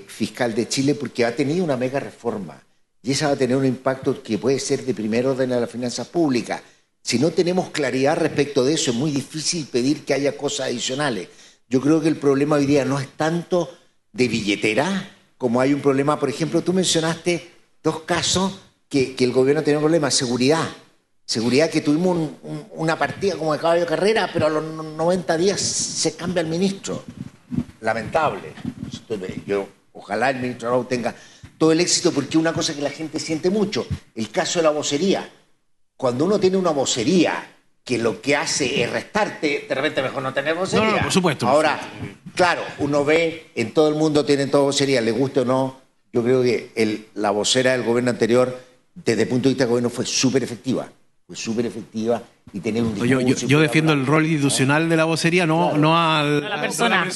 B: fiscal de Chile, porque ha tenido una mega reforma y esa va a tener un impacto que puede ser de primer orden a las finanzas públicas. Si no tenemos claridad respecto de eso, es muy difícil pedir que haya cosas adicionales. Yo creo que el problema hoy día no es tanto de billetera como hay un problema, por ejemplo, tú mencionaste dos casos que el gobierno tenía un problema, seguridad, que tuvimos una partida como de caballo de carrera, pero a los 90 días se cambia el ministro. Lamentable. Ojalá el ministro Arau tenga todo el éxito, porque es una cosa que la gente siente mucho, el caso de la vocería. Cuando uno tiene una vocería que lo que hace es restarte, de repente mejor no tener vocería.
C: No, por supuesto.
B: Ahora, claro, uno ve, en todo el mundo tienen toda vocería, le guste o no. Yo creo que la vocera del gobierno anterior, desde el punto de vista del gobierno, fue súper efectiva y tener un discurso.
C: Yo defiendo el rol institucional de la vocería, no a la persona.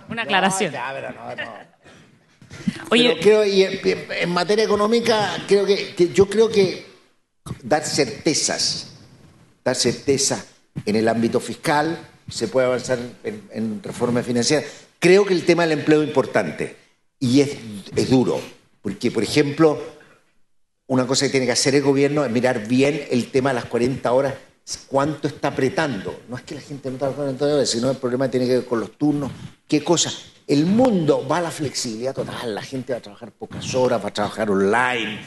A: Una aclaración.
B: Oye, pero creo, y en materia económica, yo creo que dar certezas en el ámbito fiscal, se puede avanzar en reforma financiera. Creo que el tema del empleo es importante y es duro, porque, por ejemplo, una cosa que tiene que hacer el gobierno es mirar bien el tema de las 40 horas, cuánto está apretando. No es que la gente no trabaje 40 horas, sino el problema tiene que ver con los turnos, qué cosa. El mundo va a la flexibilidad total, la gente va a trabajar pocas horas, va a trabajar online,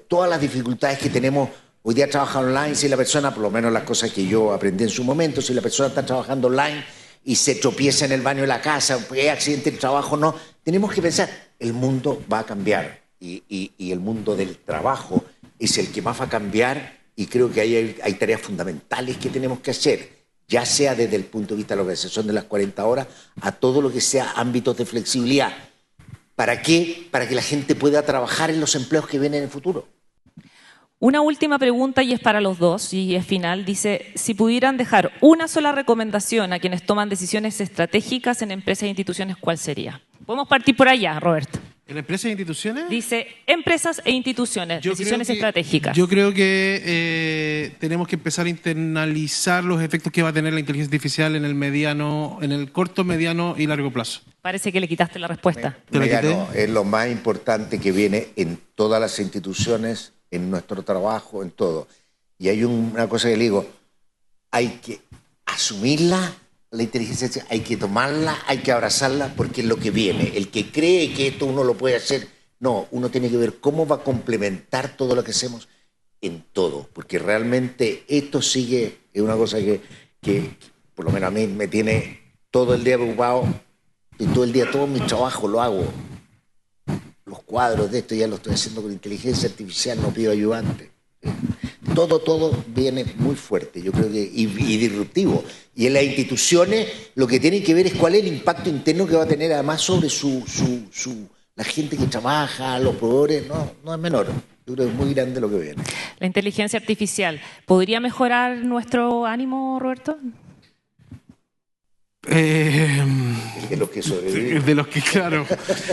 B: todas las dificultades que tenemos hoy día trabajar online, si la persona, por lo menos las cosas que yo aprendí en su momento, si la persona está trabajando online y se tropieza en el baño de la casa, hay accidente de trabajo, no, tenemos que pensar, el mundo va a cambiar y el mundo del trabajo es el que más va a cambiar y creo que hay tareas fundamentales que tenemos que hacer, ya sea desde el punto de vista de la organización de las 40 horas a todo lo que sea ámbitos de flexibilidad. ¿Para qué? Para que la gente pueda trabajar en los empleos que vienen en el futuro.
A: Una última pregunta y es para los dos y es final. Dice, si pudieran dejar una sola recomendación a quienes toman decisiones estratégicas en empresas e instituciones, ¿cuál sería? Podemos partir por allá, Roberto.
C: ¿En empresas e instituciones?
A: Dice, empresas e instituciones, decisiones estratégicas.
C: Yo creo que tenemos que empezar a internalizar los efectos que va a tener la inteligencia artificial en el corto, mediano y largo plazo.
A: Parece que le quitaste la respuesta.
B: Es lo más importante que viene en todas las instituciones, en nuestro trabajo, en todo. Y hay una cosa que le digo, hay que asumirla, la inteligencia, hay que tomarla, hay que abrazarla, porque es lo que viene. El que cree que esto uno lo puede hacer, no, uno tiene que ver cómo va a complementar todo lo que hacemos en todo, porque realmente esto sigue, es una cosa que por lo menos a mí me tiene todo el día preocupado,
D: Y todo el día, todo mi trabajo lo hago. Los cuadros de esto ya lo estoy haciendo con inteligencia artificial, no pido ayudante. Todo viene muy fuerte, yo creo que, y disruptivo. Y en las instituciones lo que tienen que ver es cuál es el impacto interno que va a tener además sobre la gente que trabaja, los proveedores, no es menor. Yo creo que es muy grande lo que viene.
A: La inteligencia artificial, ¿podría mejorar nuestro ánimo, Roberto?
D: De los que sobreviven.
C: De los que, claro.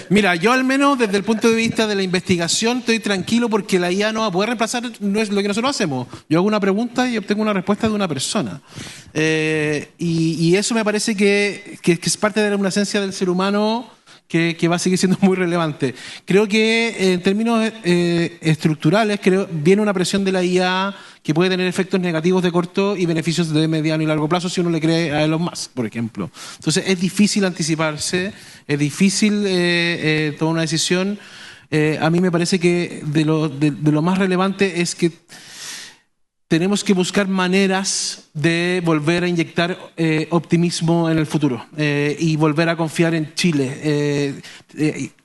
C: Mira, yo al menos desde el punto de vista de la investigación estoy tranquilo porque la IA no va a poder reemplazar no es lo que nosotros hacemos. Yo hago una pregunta y obtengo una respuesta de una persona. Y eso me parece que es parte de una esencia del ser humano que va a seguir siendo muy relevante. Creo que en términos estructurales viene una presión de la IA que puede tener efectos negativos de corto y beneficios de mediano y largo plazo si uno le cree a Elon Musk, por ejemplo. Entonces es difícil anticiparse, es difícil tomar una decisión. A mí me parece que de lo más relevante es que tenemos que buscar maneras de volver a inyectar optimismo en el futuro y volver a confiar en Chile.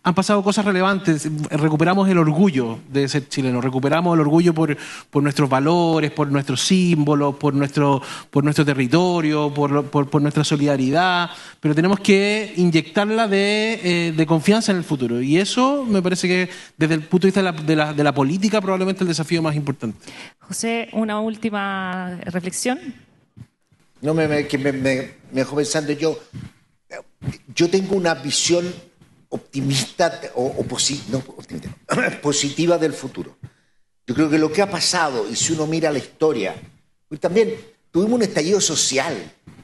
C: Han pasado cosas relevantes, recuperamos el orgullo de ser chileno, recuperamos el orgullo por nuestros valores, por nuestros símbolos, por nuestro territorio, por nuestra solidaridad, pero tenemos que inyectarla de confianza en el futuro. Y eso me parece que desde el punto de vista de la política probablemente el desafío más importante.
A: José, una última reflexión.
D: No, me dejó pensando yo tengo una visión optimista positiva del futuro. Yo creo que lo que ha pasado, y si uno mira la historia, pues también tuvimos un estallido social,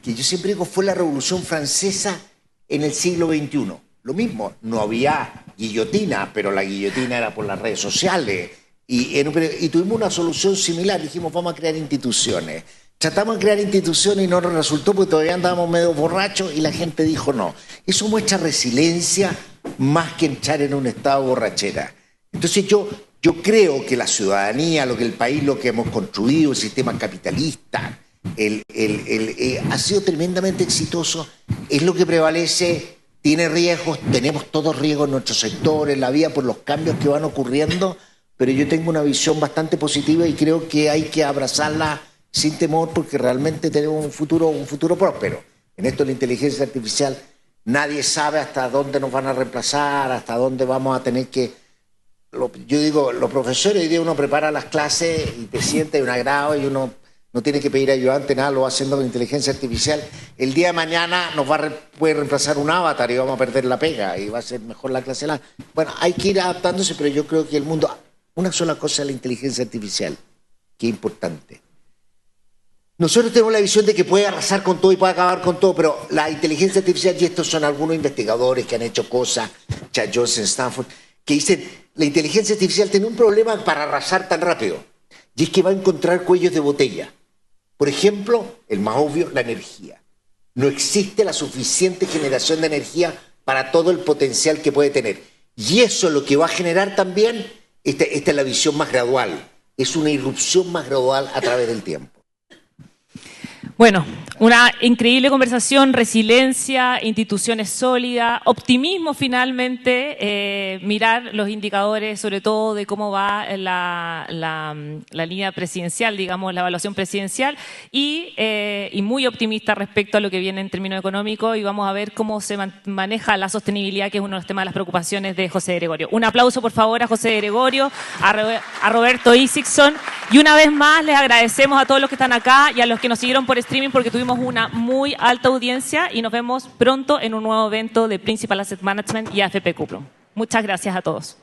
D: que yo siempre digo fue la Revolución Francesa en el siglo XXI. Lo mismo, no había guillotina, pero la guillotina era por las redes sociales, y tuvimos una solución similar, dijimos vamos a crear instituciones. Tratamos de crear instituciones y no nos resultó porque todavía andábamos medio borrachos y la gente dijo no. Eso muestra resiliencia más que entrar en un estado de borrachera. Entonces yo creo que la ciudadanía, el país, lo que hemos construido, el sistema capitalista, ha sido tremendamente exitoso, es lo que prevalece, tiene riesgos, tenemos todos riesgos en nuestro sector, en la vida, por los cambios que van ocurriendo, pero yo tengo una visión bastante positiva y creo que hay que abrazarla sin temor porque realmente tenemos un futuro próspero. En esto de la inteligencia artificial nadie sabe hasta dónde nos van a reemplazar, hasta dónde vamos a tener que... Yo digo, los profesores, hoy día uno prepara las clases y te siente un agrado y uno no tiene que pedir ayudante, nada, lo va haciendo con inteligencia artificial. El día de mañana puede reemplazar un avatar y vamos a perder la pega y va a ser mejor la clase. Bueno, hay que ir adaptándose, pero yo creo que el mundo... Una sola cosa es la inteligencia artificial, que es importante. Nosotros tenemos la visión de que puede arrasar con todo y puede acabar con todo, pero la inteligencia artificial, y estos son algunos investigadores que han hecho cosas, Chad Johnson, Stanford, que dicen, la inteligencia artificial tiene un problema para arrasar tan rápido, y es que va a encontrar cuellos de botella. Por ejemplo, el más obvio, la energía. No existe la suficiente generación de energía para todo el potencial que puede tener. Y eso es lo que va a generar también, esta es la visión más gradual, es una irrupción más gradual a través del tiempo.
A: Bueno, una increíble conversación, resiliencia, instituciones sólidas, optimismo finalmente, mirar los indicadores sobre todo de cómo va la línea presidencial, digamos, la evaluación presidencial y muy optimista respecto a lo que viene en términos económicos y vamos a ver cómo se maneja la sostenibilidad, que es uno de los temas de las preocupaciones de José Gregorio. Un aplauso por favor a José Gregorio, a Roberto Isakson y una vez más les agradecemos a todos los que están acá y a los que nos siguieron por streaming porque tuvimos una muy alta audiencia y nos vemos pronto en un nuevo evento de Principal Asset Management y AFP Cuprum. Muchas gracias a todos.